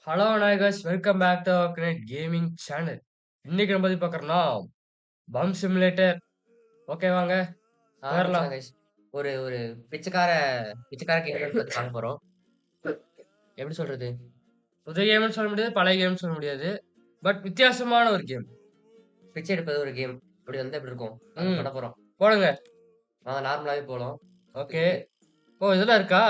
Hello நாயகர்ஸ் welcome back to our great gaming channel. இன்னைக்கு நம்ம பத்தி பார்க்கறோம்னா பம் சிமுலேட்டர். ஓகே வாங்க போயிரலாம். நிச்சயமா கைஸ். ஒரு ஒரு பிச்சைக்கார பிச்சைக்கார கேம் பத்தி பார்க்க போறோம். எப்படி சொல்றது? புதிய கேம்னு சொல்ல முடியாது, பழைய கேம்னு சொல்ல முடியாது. பட் வித்தியாசமான ஒரு கேம். பிச்சை எடுப்பது ஒரு கேம். அப்படி வந்தா எப்படி இருக்கும்? அது ம். பண்ண போறோம். போடுங்க. வாங்க நார்மலாவே போலாம். ஓகே. ஓ இதெல்லாம் இருக்கா?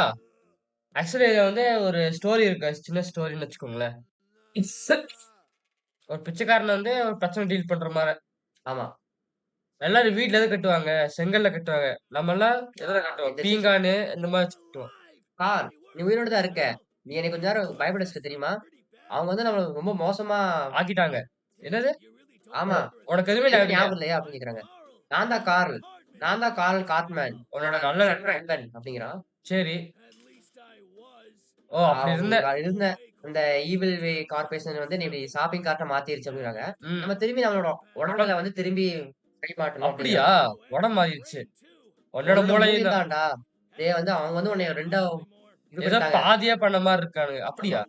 ஆக்சுவலி இதுல வந்து ஒரு ஸ்டோரி இருக்கு. சின்ன ஸ்டோரின்னு வச்சுக்கோங்களேன். ஒரு பிச்சைக்காரன் வந்து ஒரு பிரச்சனை டீல் பண்ற மாரி. ஆமா. எல்லாரும் வீட்ல எத கட்டுவாங்க? செங்கல்ல கட்டுவாங்க. நம்மலாம் எதுல கட்டுவோம்? இந்த பீங்கானு இந்த மாரி வச்சு கட்டுவோம். கார் நீ உயிரோட தான் இருக்க. நீ என்னை கொஞ்ச நேரம் பயப்பட வச்சுட்ட தெரியுமா? அவங்க வந்து நம்மள ரொம்ப மோசமா ஆக்கிட்டாங்க. என்னது? ஆமா. உனக்கு எதுவுமே எதுவுமே ஞாபகம் ஞாபகம் இல்லையா? அப்படின்னு கேட்கறாங்க. நான் தான் கார்ல். நான் தான் கார்ல் காட்மேன். உன்னோட உன்னோட நல்ல நல்ல நண்பன். நண்பன் அப்படிங்கிறான். சரி. ஓ! அப்படி இருந்த. இருந்த இந்த ஈவில் வே கார்ப்பரேஷன் வந்து நீ இப்படி ஷாப்பிங் கார்ட்ட மாத்திருச்சு அப்படிங்கிறாங்க. ம். நம்ம திரும்பி நம்மளோட உடம்புல வந்து திரும்பி கை மாட்டணும் அப்படியா? அப்படிங்கிறான். உடம்பு மாறிருச்சு. உன்னோட உன்னோட மூளையும் மூளையும் தான். தான்டா. டேய் வந்து அவங்க வந்து உன்னைய 2ஆ இது ஏதோ பண்ணிட்டாங்க. பாதியா பண்ண மாரி இருக்கானுங்க. அப்படியா?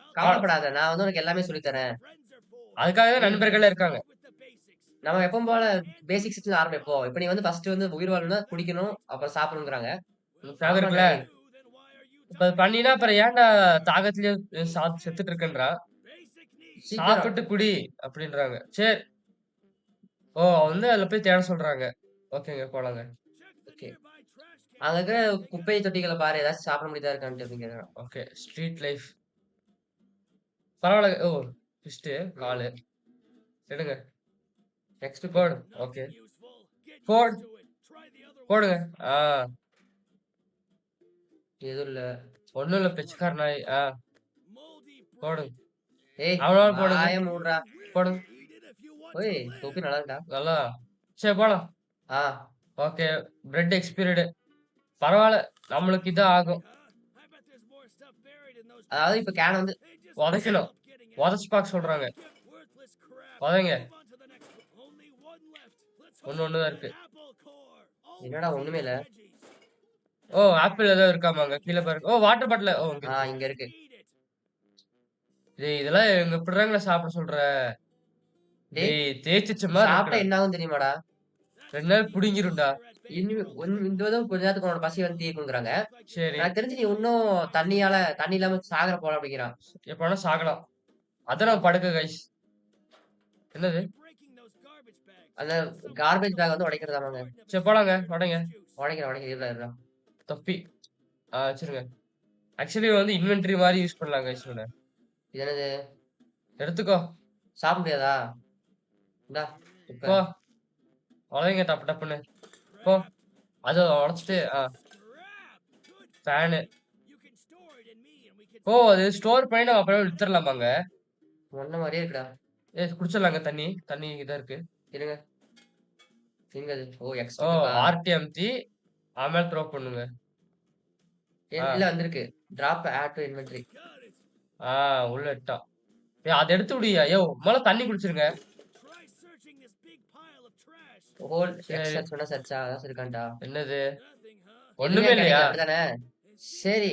ஆ கவலைப்படாத. நான் வந்து உனக்கு எல்லாமே சொல்லித் தரேன். அதுக்காக தான் ம். நண்பர்களே இருக்காங்க. நம்ம எப்பவும் போல பேசிக்ஸ்ல ஆரம்பிப்போம். இப்ப நீ வந்து ஃபர்ஸ்ட் வந்து உயிர் வாழணும்னா குடிக்கணும், அப்புறம் சாப்பிடணும்ங்கறாங்க. ஞாபகம் ஆமாண்டா இருக்குல்ல? டேய். இப்ப அது பண்ணீன்னா அப்புறம் ஏன்டா தாகத்திலேயே செத்துட்டு இருக்கேன்றான். சீக்கிரம். சாப்பிட்டு குடி அப்படின்றாங்க. சரி. ஓ! வந்து அதுல போய் தேட சொல்றாங்க. ஓகேங்க போலாங்க. ஓகே. அங்க இருக்கிற குப்பை தொட்டிகள பாரு. ஏதாச்சும் சாப்பிட முடியுதா இருக்கான்ட்டு அப்படின்னு கேட்கறான். ஓகே. Street life. பரவால்ல. ஓ! ட்விஸ்ட்டு காலு. எடுங்க. நெக்ஸ்ட் போ. போடு. ஓகே. போடு. போடுங்க. ஆ. எதுவும் இல்ல. ஒண்ணும் இல்ல பிச்சைக்கார நாய். போடுங்க. ஏய் அவனோட போடுங்க. வாய மூடுறா. போடுங்க. ஓய் தொப்பி நல்லா இருக்குடா. நல்லா சரி போலாம். ஆ. ஓகே. பிரெட் எக்ஸ்பீரியடு. பரவால்ல. நம்மளுக்கு இது ஆகும். அதாவது இப்ப கேன் வந்து உதைக்கணும். உதைச்சு பாக்க சொல்றாங்க. உதைங்க. ஒண்ணு தான் இருக்கு. என்னடா ஒண்ணுமே இல்ல. ஓ! ஆப்பிள் ஏதோ இருக்காமாங்க. கீழ பாருங்க. ஓ! Water bottle. ஓ! இங்க இருக்கு. இங்க இருக்கு. டேய் இதெல்லாம் எங்க எப்புட்றாங்களா சாப்பிட சொல்ற? டேய் டேய் தேய்ச்சுச்ச மாரி சாப்பிட்டா இருக்குடா. என்ன ஆகும் தெரியுமாடா? 2 நாள் புடுங்கிரும்டா. இந்த இதுவும் கொஞ்ச நேரத்துக்கு உன்னோட பசி வந்து தீர்க்குங்கிறாங்க. சரி. எனக்கு தெரிஞ்சு நீ இன்னும் தண்ணி இல்லாம சாகற போல அப்படிங்கிறான். எப்ப வேணா சாகலாம். அதான் நம்ம படுக்க கைஸ். என்னது? அந்த கார்பேஜ் பேக் வந்து உடைக்கிறதாமாங்க. சரி போலாங்க. உடைங்க. உடைக்கிறேன் இருடா இருடா. தொப்பி. வச்சுருங்க. ஆக்சுவலி வந்து இன்வென்டரி மாரி யூஸ் பண்ணலாம் கைஸ் இவன. இது என்னது? எடுத்துக்கோ. சாப்பிட முடியாதா? இந்தா குப்பை. போ. உதைங்க டப்பு டப்புன்னு. போ. அத உடைச்சுட்டு ஃபேனு. ஓ! அது ஸ்டோர் பண்ணி நம்ம அப்புறம் வித்துரலாமாங்க? முன்ன மாரியே இருக்குடா. குடிச்சிடலாங்க தண்ணி. தண்ணி இதான் இருக்கு. இருங்க. எங்க அது? ஓ ஓ! எக்ஸ்ட்ரா இருக்கா? ஆர்டி அமுத்தி ஆಮೇಲೆ த்ரோ பண்ணுங்க. ஆ, இல்ல வந்திருக்கு. Drop add to inventory. ஆ உள்ள இட்டான். அத எடுத்து விடுயா. யோவ்! மொதல்ல தண்ணி குடிச்சிருங்க. ஹோல் சரி. எக்ஸ் சொன்னா சர்ச்சா? அதான் இருக்கான்டா. என்னது? எதுவுமே ஒண்ணுமே இல்லையா? கிடைக்கல அப்படித்தானே? சரி.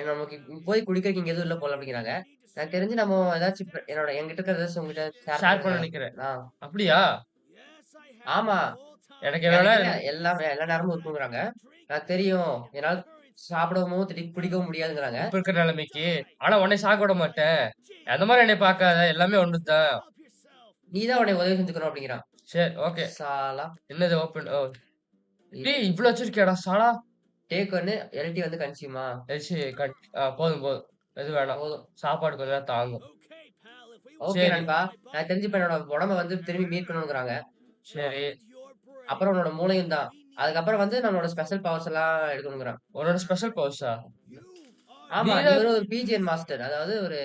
நமக்கு இப்போதைக்கு குடிக்கிறதுக்கு இங்க எதுவும் இல்ல போல அப்படிங்கிறாங்க. எனக்கு தெரிஞ்சு நம்ம ஏதாச்சும் என்கிட்ட இருக்கிற ஏதாச்சும் உங்ககிட்ட ஷேர் ஷேர் பண்ண பண்ணிக்கோங்க. நினைக்கிறேன். ஆ. அப்படியா? ஆமா. எனக்கு வேணா என்கிட்ட எல்லா நேரமும் இருக்குங்கிறாங்க. எனக்கு தெரியும். என்னால சாப்பிடவும், குடிக்கவும் முடியாதுங்கிறாங்க. இப்ப இருக்கிற நிலைமைக்கு. ஆனா உன்னைய சாக விட மாட்டேன். அந்த மாரி என்னைய பார்க்காத. எல்லாமே ஒண்ணு தான். நீ தான் உன்னை உதவி செஞ்சுக்கணும் அப்படிங்கிறான். சரி, ஓகே. சாலா. என்னது ஓப்பன் ஓ! டேய் இவ்ளோ வச்சிருக்கியாடா சாலா? டேக் ஒண்ணு எல்டி வந்து கன்சியூமா? ச்சீ கட் போதும், போதும். எது வேணாம். போதும். சாப்பாடு கொஞ்ச நேரம் தாங்கும். ஓகே சரி, நண்பா. எனக்கு தெரிஞ்சு இப்ப என்னோட உடம்ப வந்து திரும்பி மீட்கணும்ங்கிறாங்க. சரி. அப்புறம் உன்னோட மூளையும் தான். அதுக்கப்புறம் வந்து நம்மளோட ஸ்பெஷல் பவர்ஸ் எல்லாம் எடுக்கணுங்கிறான். உன்னோட ஸ்பெஷல் பவர்ஸா? நீ ஆமா. நீ தான் ஒரு பிஜிஎன் மாஸ்டர். அதாவது ஒரு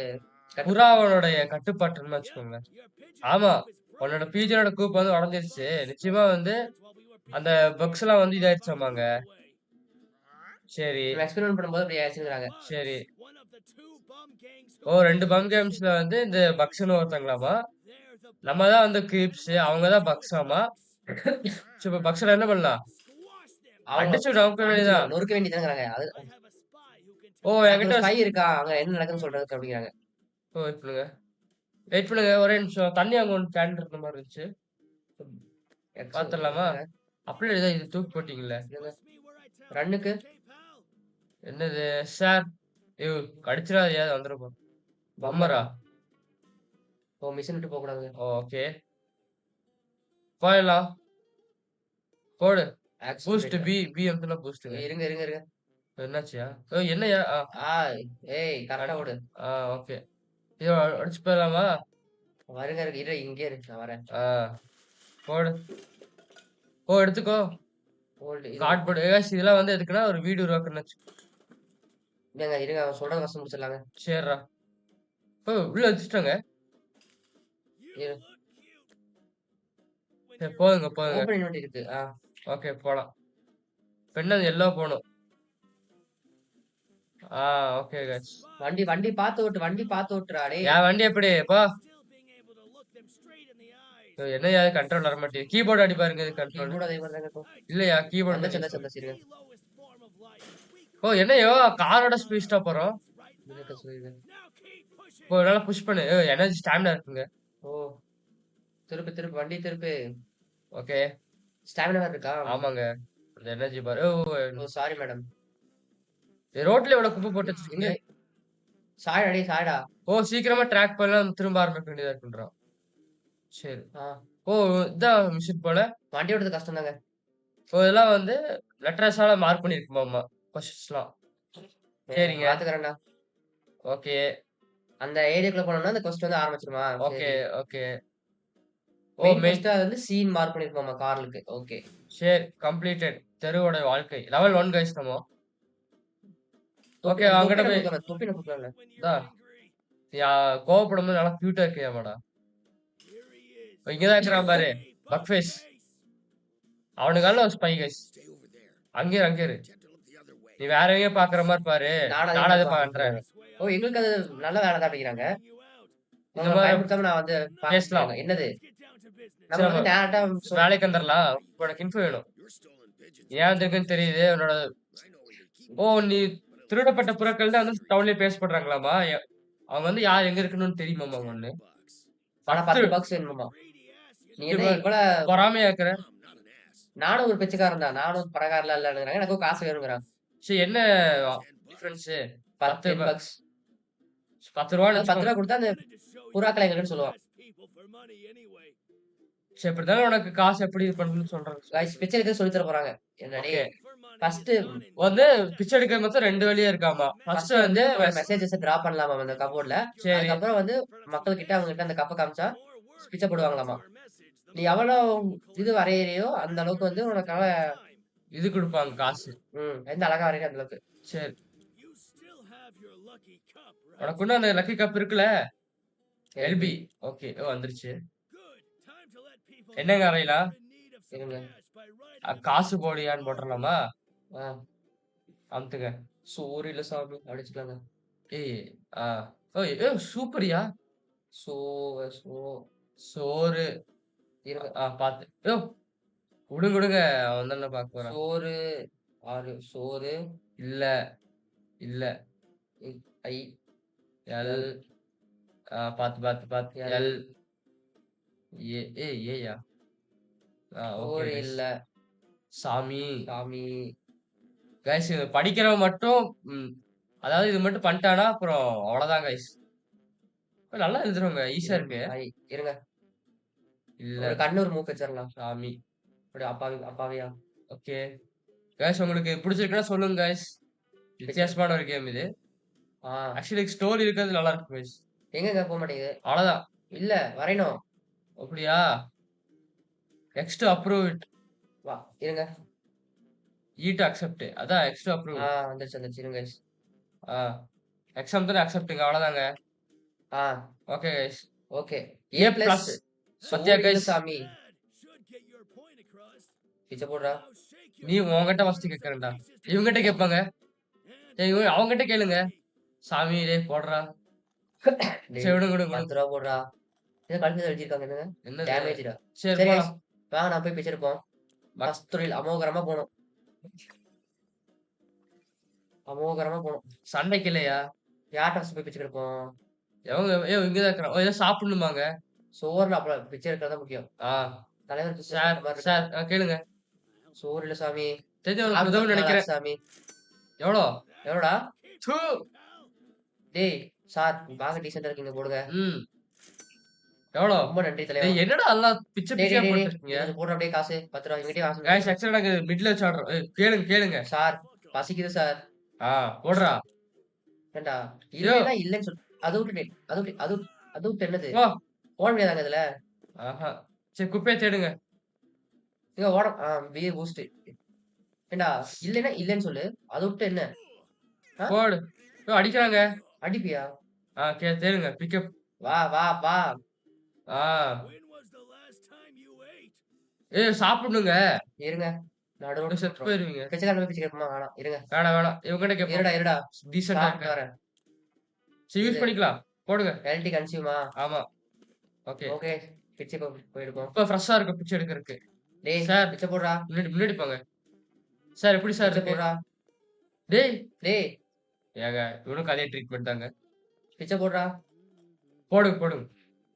புறாவனுடைய கட்டுப்பாட்டுன்னு வச்சுக்கோங்க. ஆமா. உன்னோட பிஜியோட கூப் வந்து உடைஞ்சிருச்சு. நிச்சயமா வந்து அந்த பக்ஸ்லாம் வந்து இதாயிடுச்சாமாங்க. சரி, நம்ம எக்ஸ்பெரிமென்ட் பண்ணும்போது அப்படி ஆயிடுச்சுங்கிறாங்க. சரி. ஓ 2 பம் கேம்ஸ்ல வந்து இந்த பக்ஸ்ன்னு ஒருத்தங்களாமா. நம்ம தான் வந்து கிரீப்ஸ். அவங்க தான் பக்ஸாமா. சரி இப்ப பக்ஸ்ல என்ன பண்ணலாம்? அவங்க அடிச்சு நவுக்க வேண்டியதுதான். நொறுக்க வேண்டியதுதாங்கிறாங்க. அது ஓ எனக்கு என்கிட்ட ஒரு ஸ்பை இருக்கா? அங்க என்ன நடக்குதுன்னு சொல்றதுக்கு அப்படிங்கிறாங்க. வெயிட் பண்ணுங்க. வெயிட் பண்ணுங்க. ஒரே நிமிஷம். தண்ணி அங்க ஒண்ணு கேன் இருந்த மாரி இருந்துச்சு. பாத்துரலாமா? இருங்க, அப்படியே ஏதோ இது தூக்கி போட்டீங்கல்ல. இருங்க. ரன்னுக்கு என்னது? சார். கடிச்சிடாதயா வந்துரும் பாரு. பம்மரா? பம்மரா? ஓ! மிஷின் விட்டு போக்கூடாதுங்க. ஓகே. போயிடலாம். போடு. Boost accelerator. பி அமுத்துனா பூஸ்ட்டுங்க. இருங்க, இருங்க, இருங்க. என்னாச்சுயா? என்னய்யா? ஆ, ஏய் கரெக்ட்டா அட் ஓடு. ஓகே. ஐயோ! அடிச்சு போயிடலாமா? வருங்க, இரு. இரு இங்கேயே இரு. நான் வரேன். ஆ போடு. எடுத்துக்கோ. ஹோல்டு இது கார்ட்போர்டு ஏகாஷ் இதெல்லாம் வந்து எதுக்குன்னா, ஒரு வீடு உருவாக்கணும்னு இல்லங்க, இருங்க. அவன் சொல்றத ஃபர்ஸ்ட் முடிச்சிடலாங்க. சேர்றா. உள்ள வச்சுட்டோங்க. இரு. சரி போதுங்க, போதுங்க. ஓப்பன் இன்வென்ட் இருக்கு. ஓகே போலாம். இப்ப என்னது எல்லோ போணும். ஆ ஓகே காய்ஸ். வண்டி வண்டி பாத்து ஓட்டு. வண்டி பாத்து ஓட்டுறா டேய். என் வண்டி எப்படி? போ. என்னய்யா கண்ட்ரோல் வர மாட்டேங்குது. கீபோர்ட் அடி பாருங்க இது கண்ட்ரோல். கீபோர்டு அதே மாரி தாங்க இருக்கும். இல்லையா கீபோர்ட் வந்துச்சு, வந்துச்சு, வந்துச்சு. இருங்க. என்னய்யோ காரோட ஸ்பீடா போறோம். இருங்க சொல்லிருங்க. நல்லா புஷ் பண்ணு. எனர்ஜி ஸ்டாமினா இருக்குங்க. ஓ! திருப்பு, திருப்பு. வண்டி திருப்பு. ஓகே. ஸ்டாமினா வேற இருக்கா? ஆமாங்க. அந்த எனர்ஜி பார். ஓ! Sorry madam. ரோட்ல எவ்வளவு குப்பை போட்டு வச்சிருக்கீங்க. இங்க சாய்டா டேய் சாய்டா. சீக்கிரமா ட்ராக் பண்ணலாம் திரும்ப ஆரம்பிக்க வேண்டியதா இருக்குன்றான். சரி. ஆ. ஓ இதான் மிஷின் போல. வண்டி ஓட்டுறது கஷ்டம் தாங்க. இதெல்லாம் வந்து லெட்டர்ஸால மார்க் பண்ணியிருக்குமாமா. கொஸ்டின்ஸ்லாம். சரிங்க. பாத்துக்கறேன்டா. ஓகே. அந்த ஏரியாக்குள்ள போனோம்னா அந்த கொஸ்டின் வந்து ஆரம்பிச்சிருமா? ஓகே, சரி. ஓகே. மெயின் மெயின் கொஸ்டின் அது வந்து சீன் மார்க் பண்ணிருக்குமாமா கார்லுக்கு. ஓகே. சரி கம்ப்ளீட்டட். தெருவோட வாழ்க்கை. லெவல் 1 கைஸ் நம்ம. ஓகே தொப்பி அங்கிட்ட தொப்பின போய் குடுக்கல. தொப்பின குடுக்கல. இதா கோவப்படும்போது நல்லா கியூட்டா இருக்கியாமாடா. இங்கதான் இருக்கிறான் பாரு. Buck face. அவனுக்கால ஒரு ஸ்பை கைஸ். அங்கே அங்கே இரு. நீ வேற எங்கேயோ பாக்குற மாதிரி பாரு. நானும் அதை பண்றேன். ஓ! எங்களுக்கு அது நல்ல வேலை தான் அப்படிங்கிறாங்க. இந்த உங்கள மாதிரி பயமுறுத்தாம நான் வந்து பேசலாம். என்னது? நம்ம சரி, வந்து டேரக்ட்டா வேலைக்கு வந்துடலாம். உனக்கு இன்ஃபோ வேணும். ஏன் வந்திருக்குன்னு தெரியுது. உன்னோட நீ திருடப்பட்ட புறாக்கள் தான் வந்து டவுன்லயே பேசப்படுறாங்களாமா. அவங்க வந்து யார் எங்க இருக்கணும்னு தெரியுமாமா ஒண்ணு. ஆனா 10 பக்ஸ் வேணுமாமா. நீ என்ன இவ்வளவு பொறாமையா இருக்கிற? நானும் ஒரு பிச்சைக்காரன் தான். நானும் பணக்காரன்லாம் இல்லங்கிறாங்க. எனக்கும் காசு வேணுங்கிறாங்க. சரி என்ன டிஃபரன்ஸ்? 10 பக்ஸ். ₹10 ₹10 குடுத்தா அந்த புறாக்கள் எங்க இருக்குன்னு சொல்லுவான். சரி இப்படிதானே உனக்கு காசு எப்படி இது பண்ணணும்னு சொல்றேன். गाइस பிச்சை எடுக்க சொல்லி தர போறாங்க. என்னடி? ஃபர்ஸ்ட் வந்து பிச்சை எடுக்கிறது மொத்தம் 2 வழியா இருக்காமா. ஃபர்ஸ்ட் வந்து ஒரு மெசேஜஸ் டிராப் பண்ணலாமா அந்த கபோர்ட்ல. சரி. அதுக்கப்புறம் வந்து மக்கள் கிட்ட அவங்க கிட்ட அந்த கப்ப காமிச்சா பிச்சை போடுவாங்களாமா. நீ எவ்வளவு இது வரையறியோ அந்த அளவுக்கு வந்து உனக்காக இது குடுப்பாங்க காசு. எந்த அழகா வரையறியோ அந்த அளவுக்கு. சரி. உனக்கு இன்னும் அந்த லக்கி கப் இருக்குல்ல? எல்பி. ஓகே. வந்துருச்சு. என்னங்க அறையலாம்? இருங்க. காசு போடியான்னு போட்டுறலாமா? அமுத்துங்க. சோறு இல்ல சாமி அடிச்சுக்கலாங்க. ஏய் ஆ சூப்பர்யா. சோ சோ சோறு. இருங்க. பாத்து. குடுங்க குடுங்க. அவன் தானே பாக்க போறான். சோறு 6 சோறு இல்ல. இல்ல. ஐ எல் பாத்து பாத்து பாத்து. எல் ஏயா. சோறு இல்ல. சாமி. சாமி. கைஸ் படிக்கிறவன் மட்டும் அதாவது இது மட்டும் பண்ணிட்டானா அப்புறம் அவ்வளவுதான் கைஸ். நல்லா எழுதுறவங்க ஈஸியா இருக்கு. இருங்க. இல்ல. ஒரு கண்ணு ஒரு மூக்கு வச்சிரலாம். சாமி. அப்படியே அப்பாவியா. ஓகே. கைஸ் உங்களுக்கு பிடிச்சிருக்குன்னா சொல்லுங்க கைஸ். வித்தியாசமான ஒரு கேம் இது. ஆக்சுவலி ஸ்டோரி இருக்கிறது நல்லா இருக்கு கைஸ். எங்கங்க போக மாட்டேங்குது. அவ்வளவுதான். இல்ல வரையணும். அப்படியா? X to approve it. வா இருங்க. ஈ டு அக்செப்ட். அதான் எக்ஸ் டு அப்ரூவ். வந்துருச்சு இருங்க கைஸ். எக்ஸாம் தான அக்செப்டிங் அவ்வளவுதாங்க. Okay guys. ஓகே. ஏ பிளஸ். சத்யா கைஸ். சாமி. பிச்சை போடுறா. நீ உன்கிட்ட ஃபர்ஸ்ட் கேக்குறேன்டா. இவங்கிட்ட கேட்பாங்க. அவங்ககிட்ட கேளுங்க. சாமி டேய் போடுறா. சரி விடுங்க விடுங்க. 10 ரூபா போடுறா. இத கழுத்துல எழுதிருக்காங்க என்னங்க? என்ன டேமேஜ்டா. சரி போலாம். வாங்க நான் போய் பிச்சை எடுப்போம். ஃபர்ஸ்ட் தொழில் அமோகரமா போணும். அமோகரமா போணும். சண்டைக்கு இல்லையா? யார்ட்ட போய் பிச்சை எடுப்போம்? இங்க தான் இருக்கிறான். ஏதோ சாப்பிடணுமாங்க. சோறுல அப்புறம் பிச்சை எடுக்கிறது தான் முக்கியம். ஆ. தலைவர் பிசினஸ் சார், பண்ற மாரி இருக்கு. சார் கேளுங்க. சோறு இல்ல சாமி. தெரிஞ்சவங்களுக்கு சாப்பிட்டு உதவும்னு 10 நாள் நெனைக்கிறேன். ஆச்சு சாமி. எவ்வளோ? எவ்வளோடா? த்து. டேய் சார் பார்க்க டீசென்ட்டா இருக்கீங்க போடுங்க. ம். எவ்வளோ? ரொம்ப நன்றி தலைவா. டேய் என்னடா எல்லாம் பிச்சை டேய் பிச்சையா டேய் டேய் டேய். போட்டுருக்கீங்க? நீ கொஞ்சம் போடுறா அப்படியே காசு. ரூ. 10 என்கிட்டயே காசு இல்ல. காய்ஸ் ஆக்சுவலா நாங்க மிட்ல வச்சு ஆடுறோம். கேளுங்க, கேளுங்க. சார் பசிக்குது சார். ஆ போடுறா. ஏன்டா? யோ. இல்லன்னா இல்லன்னு சொல். அத விட்டுட்டு அது விட்டு அது அது விட்டு என்னது? போ. ஓட முடியாதாங்க இதுல? ஆஹா. சரி குப்பைய தேடுங்க. ஏங்க ஓட பியர் பூஸ்ட். ஏன்டா? இல்லன்னா இல்லன்னு சொல்லு. அத விட்டு என்ன? ஆ? போடு. அடிக்கிறாங்க. அடிப்பியா? தேடுங்க. பிக்கப். வா வா வா. ஆ. சாப்பிடணுங்க. இருங்க. நடுரோட்ல செத்து போட்டுரும். போயிருவீங்க. பிச்சைக்காரன் போய் பிச்சை கேட்போமா? வேணாம். இருங்க. வேணாம், வேணாம். இவங்ககிட்ட கேட்போம். இருடா இருடா. டீசென்ட்டா சாப்பிட்டு இருக்காங்க. வரேன். சரி யூஸ் இது பண்ணிக்கலாம். போடுங்க. எல்டி கன்சியூமா? ஆமா. ஓகே. ஓகே. பிச்சை போயிருக்கோம். இப்ப ஃப்ரெஷ்ஷா இருக்கு பிச்சை எடுக்கறக்கு. டேய் சார் பிச்சை போடுறா. முன்னாடி முன்னாடி போங்க. சார் எப்படி சார் பிச்சை இருக்கு? போடுறா. டேய். டேய் ஏங்க இவனுக்கும் அதே ட்ரீட்மெண்ட் தாங்க. பிச்சை போடுறா. போடுங்க, போடுங்க.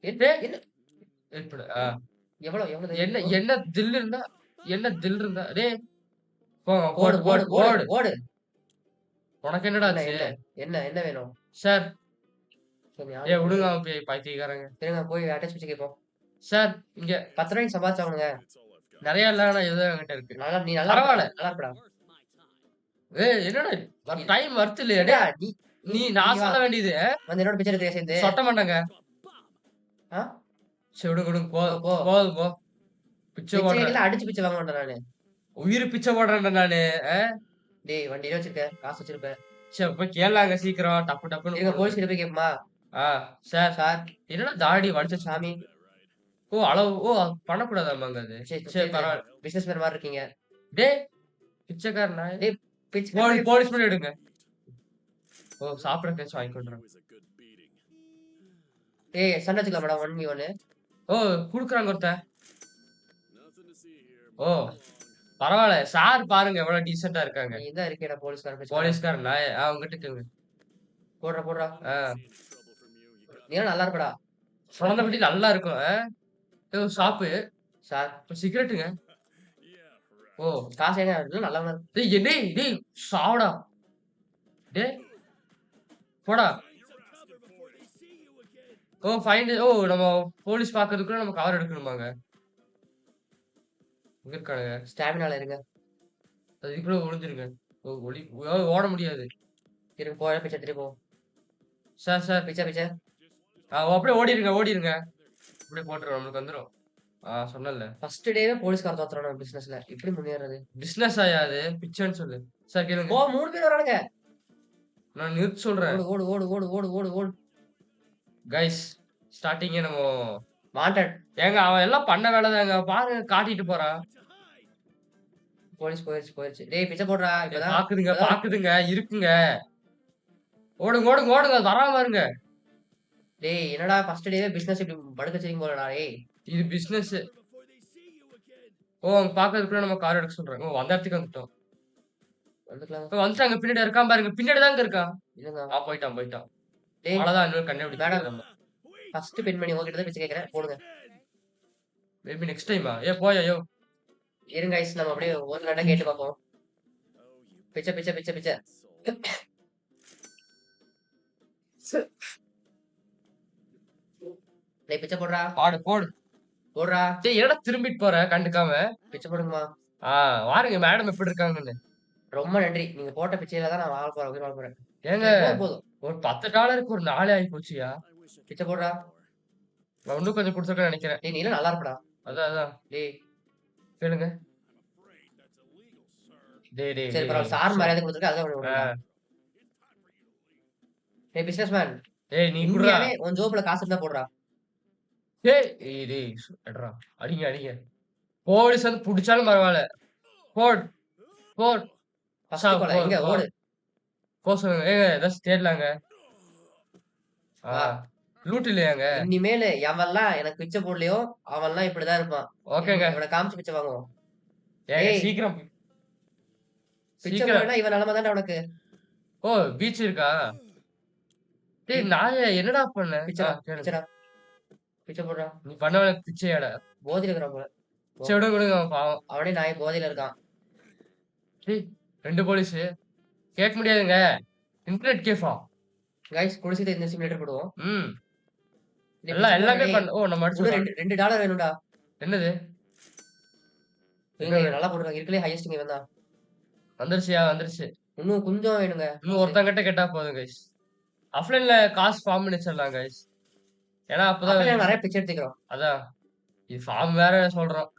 என்ன என்ன ஏற்படு. எவ்வளோ எவ்வளோ என்ன தைரியம்? என்ன தில் இருந்தா என்ன தில் இருந்தா டேய் போங்க ஓடு போடு ஓடு போடு ஓடு போடு. ஓடு. உனக்கு என்னடா என்ன ஆச்சு? என்ன என்ன என்ன வேணும்? சார் சரி விடுங்க அவன் பைத்தியக்காரங்க. இருங்க போய் அட்டாச் பிச்சை கேட்போம். சார் இங்க 10 ரூபாய்க்கு சம்பாதிச்சவனுங்க. நெறைய இல்ல ஆனா ஏதோ என்கிட்ட இருக்கு. நல்லா நீ நல்லா பரவால்ல. நல்லா இருப்படா. என்னடா டைம் வர்த் இல்லையா ஏண்டா டேய்? நீ நீ நீ நான் வா சொல்ல வேண்டியது வந்து என்னோட பிச்சை எடுக்கிறியா சேர்ந்து? சொட்ட மாட்டாங்க. ஆ? சரி விடுங்க விடுங்க போ போ. போதும் போ. பிச்சை பிச்சை போடுறேன். கேட்கல அடிச்சு பிச்சை வாங்க மாட்டேன் நானு. உயிர் பிச்சை போடுறேன்டா நானு. டேய் வண்டியில வச்சிருக்க காசு வச்சிருப்ப. சரி போய் கேளாங்க சீக்கிரம் டப்பு டப்புன்னு இருங்க போடுங்க. போலீஸ் கிட்ட போய் கேட்போமா? சார் சார் என்னடா தாடி வடிச்ச சாமி அளவு பண்ணக்கூடாதாமாங்க அது. சரி சரி பரவாயில்ல. பிசினஸ் மேன் மாதிரி இருக்கீங்க. டேய் பிச்சைக்காரனா? டேய் பிச்சை போலீஸ் பண்ணி எடுங்க. சாப்பிடறதுக்காச்சும் வாங்கி கொண்டுறேன். ஏய் சண்டை வச்சுக்கலாமாடா 1v1? குடுக்குறாங்க ஒருத்தன். பரவாயில்ல. சார் பாருங்க எவ்வளவு டீசென்ட்டா இருக்காங்க. நீ தான் இருக்கேடா போலீஸ்காரன் பிச்சைக்காரன். போலீஸ்காரன் அவங்ககிட்ட கேளுங்க. போடுறா போடுறா. ஆ. நீ நல்லா இருப்படா. சுரண்டப்பட்டி நல்லா இருக்கும். ஷாப்பு. சார் சிகரெட்டுங்க. காசு எங்க இல்ல நல்லா டேய் டேய் சாவுடா. டேய் போடா. ஃபைன். நம்ம போலீஸ் பாக்குறதுக்குள்ள நம்ம கவர் எடுக்கணுமாங்க? எங்க இருக்கானுங்க? ஸ்டாமினால இருங்க. இதுக்குள்ள ஒளிஞ்சிருங்க. ஓட முடியாது. இருங்க போய் பிச்சை எடுத்துட்டு போ. சார் பிச்சை பிச்சை. அப்படியே ஓடிருங்க. அப்படியே போட்டுரும் நம்மளுக்கு வந்துரும். சொன்னேன்ல. ஃபர்ஸ்ட் டேவே போலீஸ்காரன் தோத்துறான் நம்ம பிசினஸ்ல. எப்படி முன்னேறது? பிசினஸ் ஆயாது பிச்சைன்னு சொல்லு. சார் கேளுங்க. 3 பேர் வரானுங்க. நான் நிறுத்த சொல்றேன். ஓடு ஓடு ஓடு ஓடு ஓடு ஓடு ஓடு. கைஸ் ஸ்டார்டிங்கே நம்ம வாண்டட். ஏங்க அவன் எல்லாம் பண்ண வேலைதாங்க. பாருங்க காட்டிட்டு போறான். போலீஸ் போயிருச்சு. டேய் பிச்சை போடுறா. இப்பதான் பாக்குதுங்க இருக்குங்க. ஓடுங்க அது வராம இருங்க. டேய் என்னடா ஃபர்ஸ்ட் டேவே பிசினஸ் இப்படி படுக்க செய்யும் போலடா டேய். இது பிசினஸ். அவங்க பாக்குறதுக்குள்ள நம்ம கார் எடுக்க சொல்றேன். அந்த இடத்துக்கு வந்துட்டோம். வந்துட்டாங்க. பின்னாடி இருக்கான் பாருங்க. பின்னாடி தாங்க இருக்கான். இல்லங்க போயிட்டான். டேய் அவ்வளவுதான் இன்னும் கண்டுபிடிச்சு நம்ம. ஃபர்ஸ்ட் பெண்மணி உங்ககிட்ட தான் பிச்சை கேக்குறேன். போடுங்க. மேபி நெக்ஸ்ட் டைமா? போயா இருங்க गाइस நம்ம அப்படியே ஒரு நட கேட்டு பாப்போம். பிச்சை பிச்சை பிச்சை பிச்சை. டேய் பிச்சை போடுறா. போடு. போடுறா. டேய் என்னடா திரும்பிட்டு போற கண்டுக்காம? பிச்சை போடுங்கம்மா. வாருங்க மேடம் எப்படி இருக்காங்கன்னு. ரொம்ப நன்றி. நீங்க போட்ட பிச்சையில தான் நான் உயிர் வாழ போறேன். ஏங்க போதும். ஒரு $10க்கு ஒரு 4 ஆகி போச்சுயா. பிச்சை போடுறா. நான் இன்னும் கொஞ்சம் குடுத்துருக்கேன்னு நினைக்கிறேன். டேய் நீ நல்லா இருப்படா. அதான். டேய் கேளுங்க. டேய் சரி பரவாயில்ல. சார் மரியாதை கொடுத்துருக்க அதான் விடுறேன். டேய் பிசினஸ்மேன். நீ குடுறா. உன் ஜோப்ல காசு இருந்தா போடுறா. டேய் எடுறா. அடிங்க. போலீஸ் வந்து புடிச்சாலும் பரவாயில்ல. போட். எங்க ஓடு. சொல்லுங்க. ஏதாச்சும் தேடலாங்க. லூட் இல்லையாங்க? இனிமேல் எவன்லாம் எனக்கு பிச்சை போடலையோ அவன்லாம் இப்படிதான் இருப்பான். ஓகேங்க. இவனை காமிச்சு பிச்சை வாங்குவோம். சீக்கிரம் பிச்சை போடனா இவன் நிலைமை தானே உனக்கு. பீச் இருக்கா? டேய் நாயே என்னடா பண்ண? பிச்சரா, கேளுங்க. பிச்சரா, பிச்ச போடுறா. நீ பண்ணவன பிச்சையாடா? போதையில இருக்கிறான் போல. போ. சரி விடுங்க, விடுங்க அவன் பாவம். அவனே நாய் போதையில இருக்கான். டேய் 2 போலீஸு. கேட்க முடியாதுங்க. இன்டர்நெட் கேஃபா? கைஸ் குடிச்சிட்டு இந்த சிமுலேட்டர் போடுவோம். ம். டேய் பிச்ச போடுறா எல்லாமே டேய். ஓ நம்ம இன்னும் அடிச்சுடலாம். $2 வேணும்டா. என்னது? எங்க ஏங்க நல்லா போட்டுருக்காங்க. இருக்கறதுலயே ஹையஸ்ட்ங்க இவன் தான். வந்துருச்சுயா, வந்துருச்சு. இன்னும் கொஞ்சம் வேணுங்க. இன்னும் ஒருத்தன்கிட்ட கேட்டா போதும் கைஸ். ஆஃப்லைன்ல காசு ஃபார்ம் பண்ணி வச்சிடலாம் கைஸ். ஏன்னா அப்பதான் அப்ப நெறைய பிச்சை எடுத்துக்கிறோம். அதான். இது ஃபார்ம் வேற சொல்றோம்.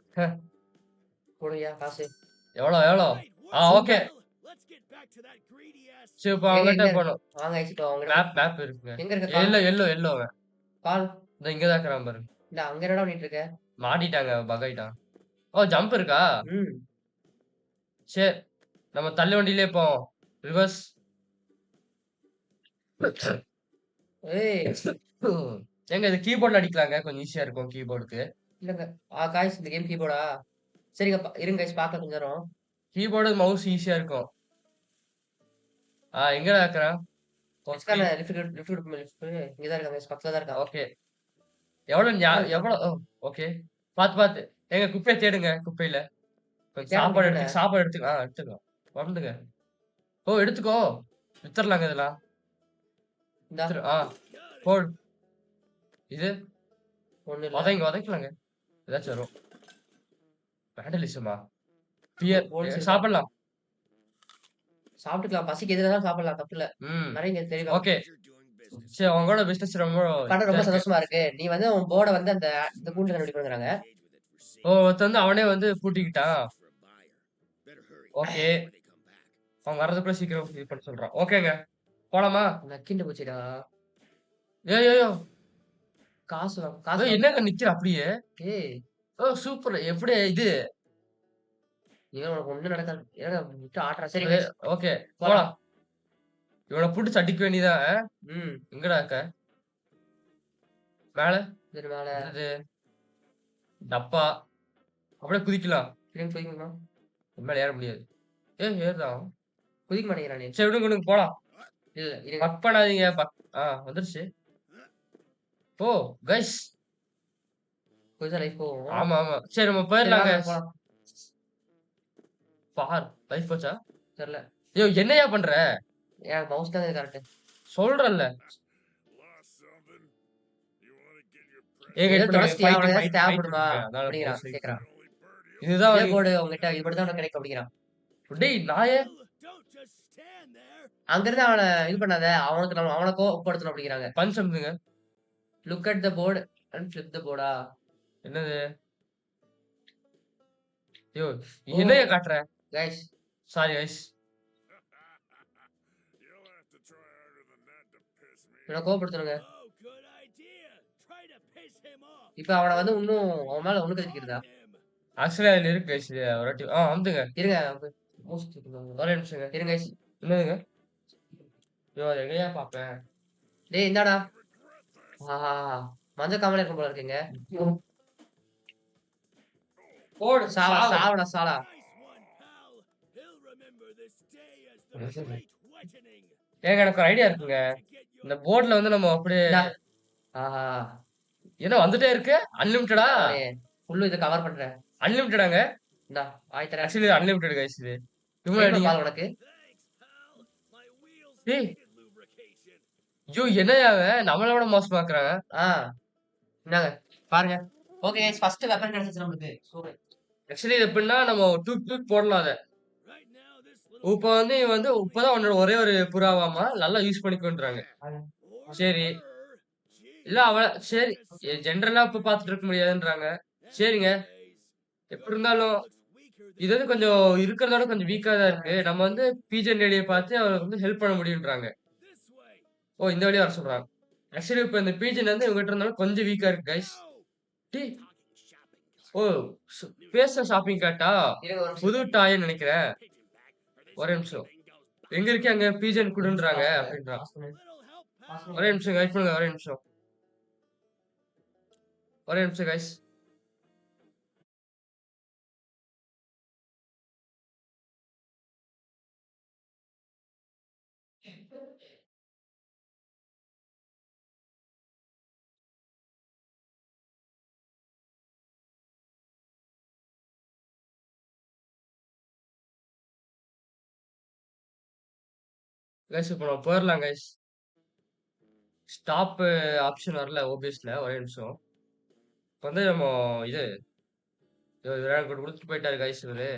போடுயா காசு. எவ்வளோ? ஓகே. சரி இப்ப ஏங்க அவன்கிட்ட எங்க போணும். வாங்க ஐஸ் இப்போ அவங்ககிட்ட மேப் இருக்குங்க. எங்க இருக்க கால்? எல்லோ அவன். கால். இந்த இங்க தான் இருக்கிறான் பாருங்க. இல்ல அங்க என்னடா பண்ணிட்டு இருக்க? மாட்டிட்டாங்க, பக் ஆயிட்டான். ஓ ஜம்ப் இருக்கா? ம். சரி. நம்ம தள்ளு வண்டியிலே போவோம். ரிவர்ஸ். ஏய் ஏங்க இது கீபோர்ட்ல அடிக்கலாங்க. கொஞ்சம் ஈஸியா இருக்கும் கீபோர்டுக்கு. இல்லங்க. காய்ஸ் இந்த கேம் கீபோர்டா? சரிங்க இருங்க கைஸ் பார்க்கலாம் கொஞ்ச நேரம். கீபோர்டு, மவுஸ் ஈஸியா இருக்கும். எங்கடா இருக்கிறான்? நெக்ஸ்ட்கான லிஃப்ட் குடுப்போம் லிஃப்ட். இங்க தான் இருக்கான் கைஸ் பக்கத்துல தான் இருக்கான். ஓகே. எவ்வளோ ஓகே. பாத்து. ஏங்க குப்பைய தேடுங்க குப்பையில. கொஞ்சம் தேட முடியல. சாப்பாடு எடுத்துக்க எடுத்துக்கோ. வந்துங்க. ஓ எடுத்துக்கோ. வித்துரலாங்க இதெல்லாம். இந்தா போடு. இது ஒண்ணும் இல்ல. வதைக்கலாங்க. ஏதாச்சும் வரும். வேண்டலிசமா? பியர் போலீஸ் சாப்பிடலாம். சாப்பிட்டுக்கலாம். பசிக்கு எதுனாலும் சாப்பிடலாம் தப்பு இல்ல. ம். நிறைய இங்க தெரியும். ஓகே. சரி உங்களோட பிசினஸ் ரொம்ப பண்ண ரொம்ப சந்தோஷமா இருக்கு. நீ வந்து உன் போர்ட வந்து அந்த இந்த கூண்டுல கண்டுபிடிக்கணும்ங்கறாங்க. ஒருத்தன் வந்து அவனே வந்து பூட்டிக்கிட்டான். ஓகே. அவன் வர்றதுக்குள்ள சீக்கிரம் இது பண்ண சொல்றான். ஓகேங்க. போலாமா? நக்கிண்டு போச்சுடா. ஏய். காசு காசு என்னங்க நிக்கிற அப்படியே? ஏய் சூப்பர். எப்படி இது? இவன் உனக்கு ஒண்ணும் நடக்காது. ஏங்க விட்டு ஆட்டுறா. சரி ஓகே. போலாம். இவன புடிச்சு அடிக்க வேண்டியதான். ம். எங்கடா இருக்க? மேல? சரி மேல. இது டப்பா. அப்படியே குதிக்கலாம். திரும்பி குதிக்கணுமா? மேல ஏற முடியாது. ஏறுதான். குதிக்க மாட்டேங்கிறானே. சரி விடுங்க போலாம். இல்ல இருங்க. பக் பண்ணாதீங்க. வந்துருச்சு. ஓ கைஸ். புதுசா லைஃப் போவோம். ஆமா. சரி நம்ம போயிரலாங்க. போலாம். பார் லைஃப் போச்சா? தெரியல. என்னையா பண்ற? ஏன் மவுஸ் தான் கரெக்ட். சொல்றல்ல. தேவைப்படுமா அப்படிங்கிறான் கேக்குறான். இதுதான் போர்டு உங்ககிட்ட இப்படிதான் உனக்கு கிடைக்கும் அப்படிங்கிறான். டேய் நாயே. அங்க இருந்து அவனை இது பண்ணாத. அவனை கோவப்படுத்தணும் அப்படிங்கிறாங்க. Punch something. Look at the board and flip the போர்டா. என்னது? என்னைய காட்டுற? Guys sorry guys. இவனை கோவப்படுத்தணுங்க. இப்ப அவனை வந்து இன்னும் அவன் மேல ஒண்ணு கதிக்கிறதா? ஆக்சுவலி அதுல இருக்கு கைஸ். ஒரு வாட்டி வந்துங்க. இருங்க. ஒரே நிமிஷங்க. இருங்க கைஸ். என்னதுங்க? எங்கயா பாப்பேன்? டேய் இந்தாடா. மஞ்சள் காமல இருக்கும் போல இருக்குங்க. போடு சாவடா சாலா. ஏங்க எனக்கு ஒரு ஐடியா இருக்குங்க. இந்த போர்டுல வந்து நம்ம அப்படியே என்ன வந்துட்டே இருக்கு? அன்லிமிட்டடா? ஃபுல்லு இத கவர் பண்றேன். அன்லிமிட்டடாங்க? இந்தா ஆயி தரேன். ஆக்சுவலி அன்லிமிட்டட் கைஸ் இது. உனக்கு. டேய். என்னையா அவன் நம்மள விட மோசமா இருக்குறாங்க. இந்தாங்க பாருங்க. ஓகே கைஸ் ஃபர்ஸ்ட் வெப்பன் கிடைச்சிச்சு நமக்கு. சூப்பர். ஆக்சுவலி இது எப்படின்னா நம்ம தூக் போடலாம் அத. இப்ப வந்து இவன் வந்து இப்பதான் அவனோட ஒரே ஒரு புறாவாமா நல்லா யூஸ் பண்ணிக்கோன்றாங்க. சரி. இல்ல சரி ஜெனரலா இப்ப பாத்துட்டு இருக்க முடியாதுன்றாங்க. சரிங்க. எப்படி இருந்தாலும் இது வந்து கொஞ்சம் இருக்கிறதோட கொஞ்சம் வீக்கா தான் இருக்கு. நம்ம வந்து பிஜன் லேடிய பார்த்து அவருக்கு வந்து ஹெல்ப் பண்ண முடியும்ன்றாங்க. இந்த வழியா வர சொல்றாங்க. ஆக்சுவலி இப்ப இந்த பிஜன் வந்து இவங்ககிட்ட இருந்தாலும் கொஞ்சம் வீக்கா இருக்கு கைஸ். டேய். பேச ஷாப்பிங் கார்ட்டா? புது டாய்ன்னு நினைக்கிறேன். ஒரே நிமிஷம். எங்க இருக்கு அங்க பிஜன் குடுன்றாங்க அப்படின்றான். ஒரே நிமிஷம் வெயிட் பண்ணுங்க. ஒரே நிமிஷம் கைஸ். கைஸ் இப்போ நம்ம போயிரலாம் கைஸ். ஸ்டாப் ஆப்ஷன் வரல ஓபிஎஸ்ல. ஒரே நிமிஷம். இப்ப வந்து நம்ம இது இவரு எனக்கு குடுத்துட்டு போயிட்டாரு கைஸ் இவரு.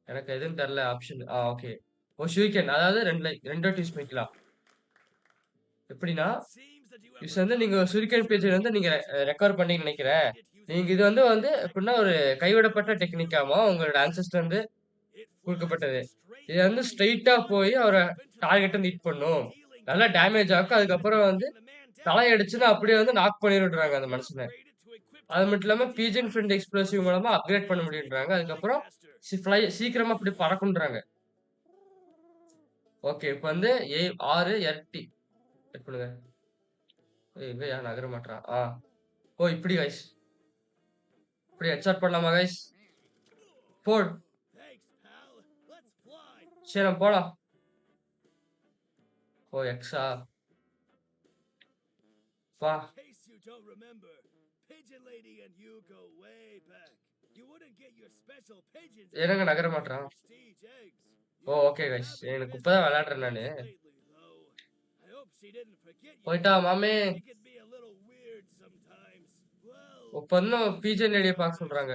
எனக்கு எதுன்னு தெரியல ஆப்ஷன். ஓகே. ஷூரிகன் அதாவது 2 வாட்டி யூஸ் பண்ணிக்கலாம். எப்படின்னா, இது வந்து நீங்க ஷூரிகன் பேஜ்ல வந்து நீங்க ரெக்கவர் பண்ணீங்கன்னு நெனைக்கிறேன். நீங்க இது வந்து எப்படின்னா ஒரு கைவிடப்பட்ட டெக்னிக்காமா உங்களோட ஆன்செஸ்டர் வந்து குடுக்கப்பட்டது. இது வந்து ஸ்ட்ரெய்ட்டா போய் அவர டார்கெட்ட மீட் பண்ணும். நல்லா டேமேஜ் ஆக்கும். அதுக்கப்புறம் வந்து தலையடிச்சுன்னு அப்படியே வந்து நாக் பண்ணிருன்றாங்க அந்த மனுஷன. அது மட்டும் இல்லாம பீஜன் ஃப்ரெண்ட் எக்ஸ்ப்ளோசிவ் மூலமா அப்கிரேட் பண்ண முடியுன்றாங்க. அதுக்கப்புறம் சீக்கிரமா அப்படி பறக்கும்ன்றாங்க. ஓகே. இப்ப வந்து 6 எர்டி செட் பண்ணுங்க. எங்க யாரும் நகர மாட்றான். இப்படி கைஸ். இப்படி ஹெட்ஷாட் பண்ணலாமா கைஸ்? போடு. சரி நம்ம போலாம். எக்ஸா? வா. என்னங்க நகர மாட்றான்? Okay guys. எனக்கு இப்பதான் விளையாடுறேன் நானு. போயிட்டா மாமே. இப்ப இன்னும் பீஜன் லேடிய பார்க்க சொல்றாங்க.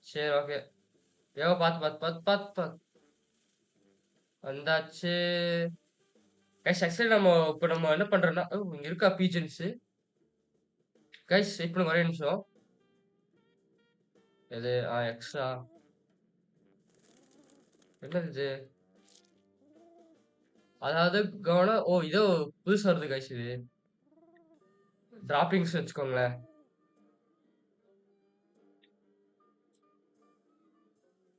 சரி ஓகே. பாத்து. வந்தாச்சு. கைஸ் ஆக்சுவலி இப்ப நம்ம என்ன பண்றோம்னா இங்க இருக்கா பீஜன்ஸ்? கைஸ் வெயிட் பண்ணுங்க ஒரே நிமிஷம். எது? எக்ஸ்ட்ரா. என்னது இது? அதாவது கவனம். இதோ புதுசா வருது கைஸ் இது. டிராப்பிங்ஸ் வச்சுக்கோங்களேன்.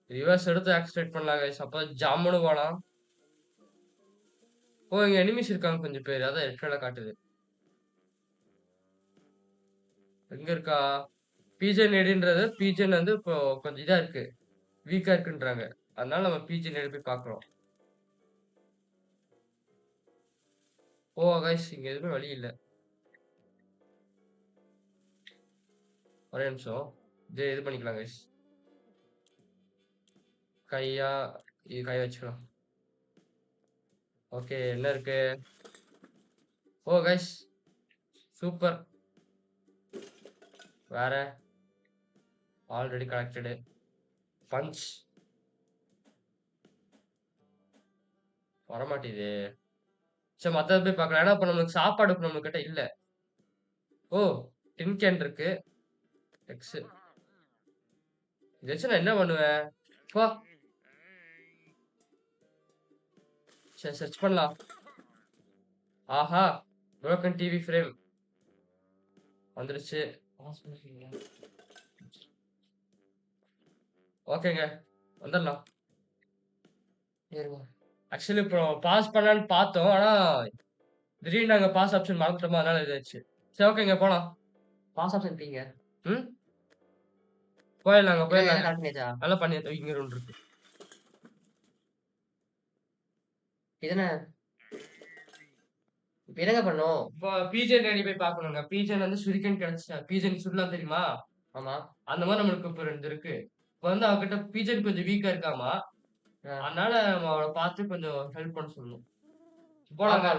ரிவர்ஸ் எடுத்து ஆக்சிலேட் பண்ணலாம் கைஸ். அப்ப ஜம்முன்னு போலாம். இங்க எனிமீஸ் இருக்காங்க கொஞ்சம் பேரு. அதான் ரெட்ல காட்டுது. எங்க இருக்கா? பீஜன் லேடின்றது பீஜன் வந்து இப்போ கொஞ்சம் இதா இருக்கு. வீக்கா இருக்குன்றாங்க. அதனால நம்ம பீஜன் லேடி போய் பார்க்குறோம். கைஸ் இங்க எதுவுமே வழி இல்ல. ஒரே நிமிஷம். இது பண்ணிக்கலாம் கைஸ். கை வச்சுக்கலாம். ஓகே. என்ன இருக்கு? Guys super. வேற ஆல்ரெடி கனெக்டடு. பஞ்ச் வரமாட்டேது. சரி மத்தத போய் பார்க்கலாம். ஏன்னா இப்ப நம்மளுக்கு சாப்பாடு இப்ப நம்மகிட்ட இல்ல. டின் கேன் இருக்கு. எக்ஸ். இத வச்சு நான் என்ன பண்ணுவேன்? போ. சரி சர்ச் பண்ணலாம். ஆஹா! Broken TV frame. வந்துருச்சு. ஓகேங்க. வந்துரலாம். ஆக்சுவலி இப்போ பாஸ் பண்ணலான்னு பார்த்தோம். ஆனா திடீர்னு நாங்க பாஸ் ஆப்ஷன் மறந்துட்டோமா, அதனால இதாச்சு. சரி ஓகேங்க போலாம். பாஸ் ஆப்ஷன் எப்படிங்க? ம். போயிடலாங்க. கால் பண்ணியாச்சா? நல்லா பண்ணி இங்க ஒண்ணு இருக்கு. இது என்ன? இப்ப என்னங்க பண்ணணும்? இப்போ பீஜன் ரெடி போய் பார்க்கணுங்க. பீஜன் வந்து ஷுரிகன் கிடைச்சுட்டா. பீஜன் சுடலாம் தெரியுமா? ஆமா. அந்த மாரி நம்மளுக்கு இப்ப 2 இருக்கு. இப்ப வந்து அவகிட்ட பீஜன் கொஞ்சம் வீக்கா இருக்காமா. அதனால நம்ம அவள பார்த்து கொஞ்சம் ஹெல்ப் பண்ண சொல்லணும். போலாங்க.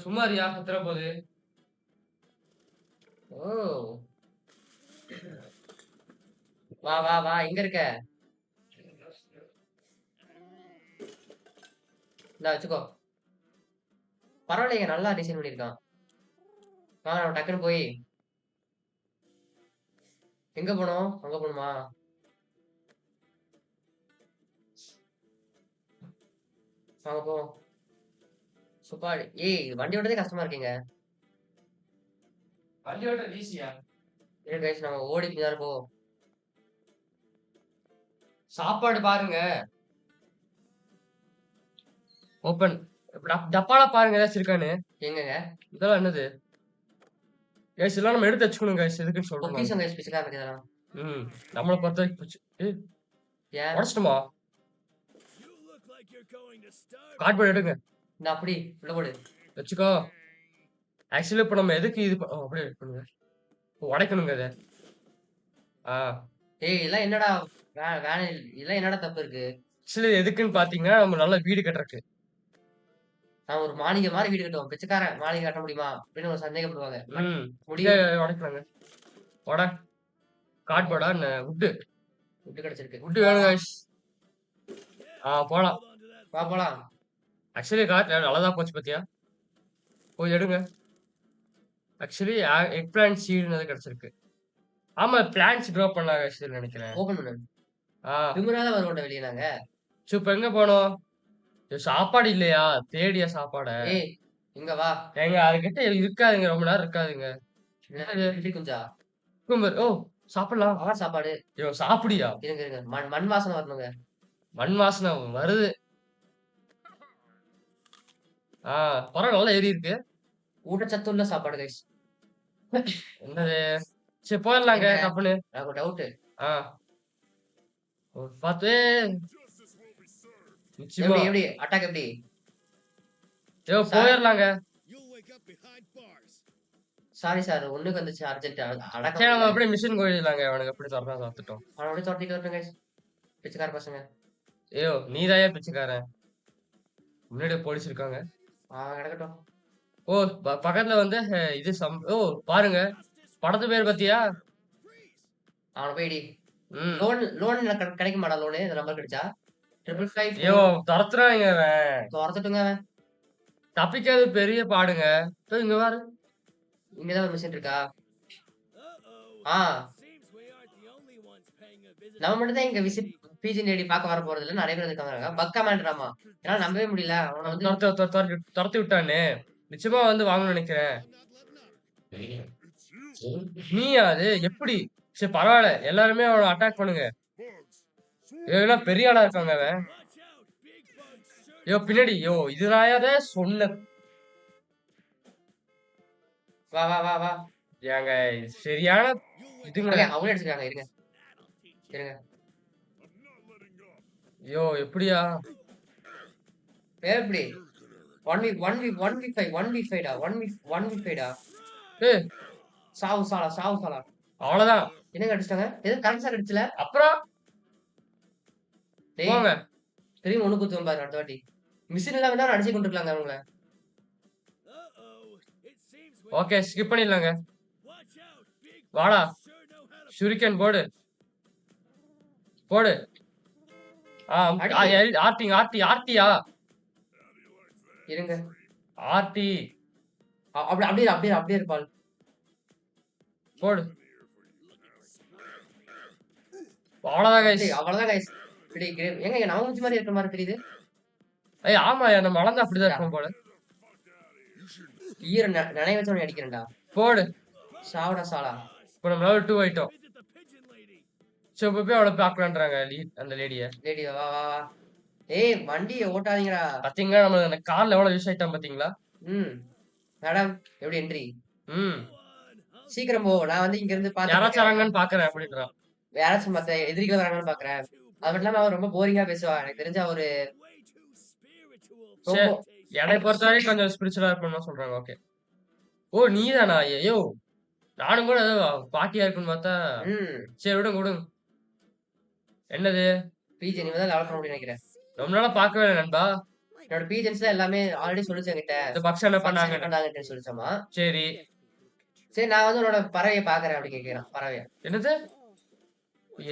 சும்மா இருயா கத்துற போது. வா எங்க இருக்க? இந்தா வச்சுக்கோ. பரவாயில்லைங்க. நல்லா டிசைன் பண்ணியிருக்கான். நம்ம டக்குன்னு போய் எங்க போனோம்? அங்க போணுமா? வாங்க போவோம். சூப்பர். வண்டி ஓட்டுறதே கஷ்டமா இருக்குங்க. வண்டி ஓட்டுறது ஈஸியா? கைஸ் நம்ம ஓடி பின்னாடி போவோம். சாப்பாடு பாருங்க. ஓபன். டப்பால பாருங்க ஏதாச்சும் இருக்கான்னு. எங்கங்க? இதெல்லாம் என்னது? கைஸ் இதெல்லாம் நம்ம எடுத்து வச்சுக்கணும் கைஸ். எதுக்குன்னு சொல்றேன். பொக்கிஷம் கைஸ் பிச்சைக்காரன் இருக்கு இதெல்லாம். நம்மள பொறுத்த வரைக்கும் போச்சு. உடைச்சிட்டுமா? கார்ட்போர்ட் எடுங்க. இந்த அப்படி உள்ள போடு. வச்சுக்கோ. ஆக்சுவலி இப்ப நம்ம எதுக்கு இது அப்படியே பண்ணுங்க. உடைக்கணுங்க அத. ஏய் இதெல்லாம் என்னடா வேலை இதெல்லாம் என்னடா தப்பு இருக்கு? ஆக்சுவலி எதுக்குன்னு பார்த்தீங்கன்னா, நம்ம நல்ல வீடு கட்டுறக்கு. நான் ஒரு மாளிகை மாரி வீடு கட்டுவோம். பிச்சைக்காரன் மாளிகை கட்ட முடியுமா? அப்படின்னு ஒரு சந்தேகப்படுவாங்க. பட் ம். இத முடியும். உடைக்கலாங்க. உட கார்ட்போர்டா என்ன? வுட்டு. வுட்டு கிடைச்சிருக்கு. வுட்டு வேணும் காய்ஸ். போலாம். வா போலாம். ஆக்சுவலி கார் நல்லதா போச்சு பாத்தியா? போய் எடுங்க. ஆக்சுவலி எக் பிளான்ட் சீடுன்னு கிடைச்சிருக்கு. ஆமா பிளான்ட்ஸ் க்ரோ பண்ணலாம் ஆக்சுவலி நெனைக்கிறேன். ஓப்பன் பண்ணு. ஆ. திமிரா தான் வருவோம்டா வெளிய நாங்க. சரி இப்ப எங்க போணும்? சாப்பாடு இல்லையா? தேடியா சாப்பாட? ஏய் இங்க வா. ஏங்க அதுகிட்ட இருக்காதுங்க. ரொம்ப நேரம் இருக்காதுங்க. என்னது? இட்லி குஞ்சா? குக்கும்பர். ஓ! சாப்பிடலாம். சாப்பாடு. சாப்பிடுயா? இருங்க இருங்க. மண் மண் வாசனை வரணுங்க. மண் வாசனை வருது. ஆ பரவால்ல நல்லா ஏறி இருக்கு. ஊட்டச்சத்து உள்ள சாப்பாடு கைஸ். என்னது? சரி போயிரலாங்க ஏங்க டப்புன்னு. எனக்கு ஒரு டவுட்டு. ஆ. பாத்து நிச்சயமா. எப்படி எப்படி? அட்டாக் எப்படி? சார் போயிரலாங்க. Sorry sir. ஒண்ணுக்கு வந்துச்சு அர்ஜென்ட். அடக்க சரி நம்ம முடியல. அப்படியே மிஷின் போயிடலாங்க. அவனுக்கு எப்படி தொறந்தா தொறத்துட்டோம். அவன அப்படியே தொரத்திட்டு வரட்டும் கைஸ். பிச்சைக்கார பசங்க. நீதான்யா பிச்சைக்காரன். முன்னாடி போலீஸ் இருக்காங்க. கிடக்கட்டும். ஓ! பக்கத்துல வந்து இது பாருங்க. படத்து பேர் பாத்தியா? அவன போய் இடி. ம். லோன் லோன் எனக்கு கிடைக்குமாடா லோனு? இந்த நம்பர் கிடைச்சா? 555 தொரத்துறாங்க அவன். தொரத்தட்டுங்க அவன். தப்பிக்கிறது பெரிய பாடுங்க. இங்க பாரு. இங்க தான் ஒரு மிஷின் இருக்கா? ஆ. நம்ம மட்டும் தான் இங்க விசிட் பிஜி நேடி பார்க்க வர போறது இல்ல. நெறைய பேர் இருக்காங்க. பக் கமாண்டராமா. என்னால நம்பவே முடியல. அவன வந்து தொரத்தி விட்டானே. நிச்சயமா வந்து வாங்கணும்னு நெனைக்கிறேன். நீயா அது? எப்படி? சரி பரவால்ல. எல்லாருமே அவன அட்டாக் பண்ணுங்க. இவன்லாம் பெரிய ஆளா இருக்காங்க அவன். பின்னாடி. இதுனாயாத சொன்ன வா வா வா வா. ஏங்க இது சரியான இதுங்க. ஓகே அவங்களே அடிச்சுக்கிறாங்க. இருங்க. இருங்க. எப்படியா? எப்படி? 1v5 1v5 டா. 1v5 டா. ஏய் சாவு சாலா சாவு சாலா. அவ்வளவுதான். என்னங்க அடிச்சிட்டாங்க? எதுவும் கரண்ட் ஷாக் அடிச்சல? அப்புறம் டேய் போங்க. திரும்பி ஒண்ணு குத்துவேன் பாரு அடுத்த வாட்டி. மிஷின் இல்லாம தான் அடிச்சு கொண்டிருக்கலாங்க அவங்கள. ஓகே ஸ்கிப் பண்ணிடலாங்க. வாடா. ஷூரிகன் போடு. போடு. அடி. ஆர்டியா? இருங்க. ஆர்டி. அப்படியே இருப்பாள். போடு. அவ்வளவுதான் கைஸ். டேய் அவ்வளவுதான் கைஸ். டேய் ஏங்க நம்ம மூஞ்சி மாதிரி இருக்கிற மாதிரி தெரியுது. ஆமாயா நம்ம வளர்ந்தா அப்படிதான் இருக்கும் போல. ஈர நனைய வச்சு உன்னை அடிக்கிறேன்டா. போடு. சாவுடா சாலா. இப்போ நம்ம லெவல் 2 ஆயிட்டோம். சரி இப்ப போய் அவளை பாக்கலான்றாங்க அந்த லேடிய. லேடி வா வா வா. ஏய் வண்டிய ஓட்டாதீங்கடா. பாத்தீங்களா நம்ம அந்த கார்ல எவ்வளவு யூஸ் ஆயிட்டோம் பாத்தீங்களா? மேடம் எப்படி என்ட்ரி? ம். சீக்கிரம் போ. நான் வந்து இங்க இருந்து யாராச்சும் வராங்கன்னு பாக்குறேன் அப்படின்றான். யாராச்சும் மத்த எதிரிகள் வராங்கன்னு பாக்குறேன். அது மட்டும் இல்லாம அவன் ரொம்ப போரிங்கா பேசுவா. எனக்கு தெரிஞ்ச ஒரு சரி என்னை பொறுத்தவரை கொஞ்சம் ஸ்பிரிச்சுவலா இருக்கணும்னு சொல்றாங்க. ஓகே. நீதானா? நானும் கூட ஏதோ பாட்டியா இருக்குன்னு பார்த்தா சரி விடுங்க. என்னது? பிஜி நீ தான் லெவல் பண்ண முடியும் நினைக்கிறேன். ரொம்ப நாளா பார்க்கவே இல்லை நண்பா. என்னோட பிஜன்ஸ்ல எல்லாமே ஆல்ரெடி சொல்லிச்சு என்கிட்ட. இந்த பக்ஸ் என்ன பண்ணாங்கன்னு சொல்லிச்சோமா. சரி நான் வந்து உன்னோட பறவையை பாக்குறேன் அப்படி கேட்கிறேன். பறவைய என்னது?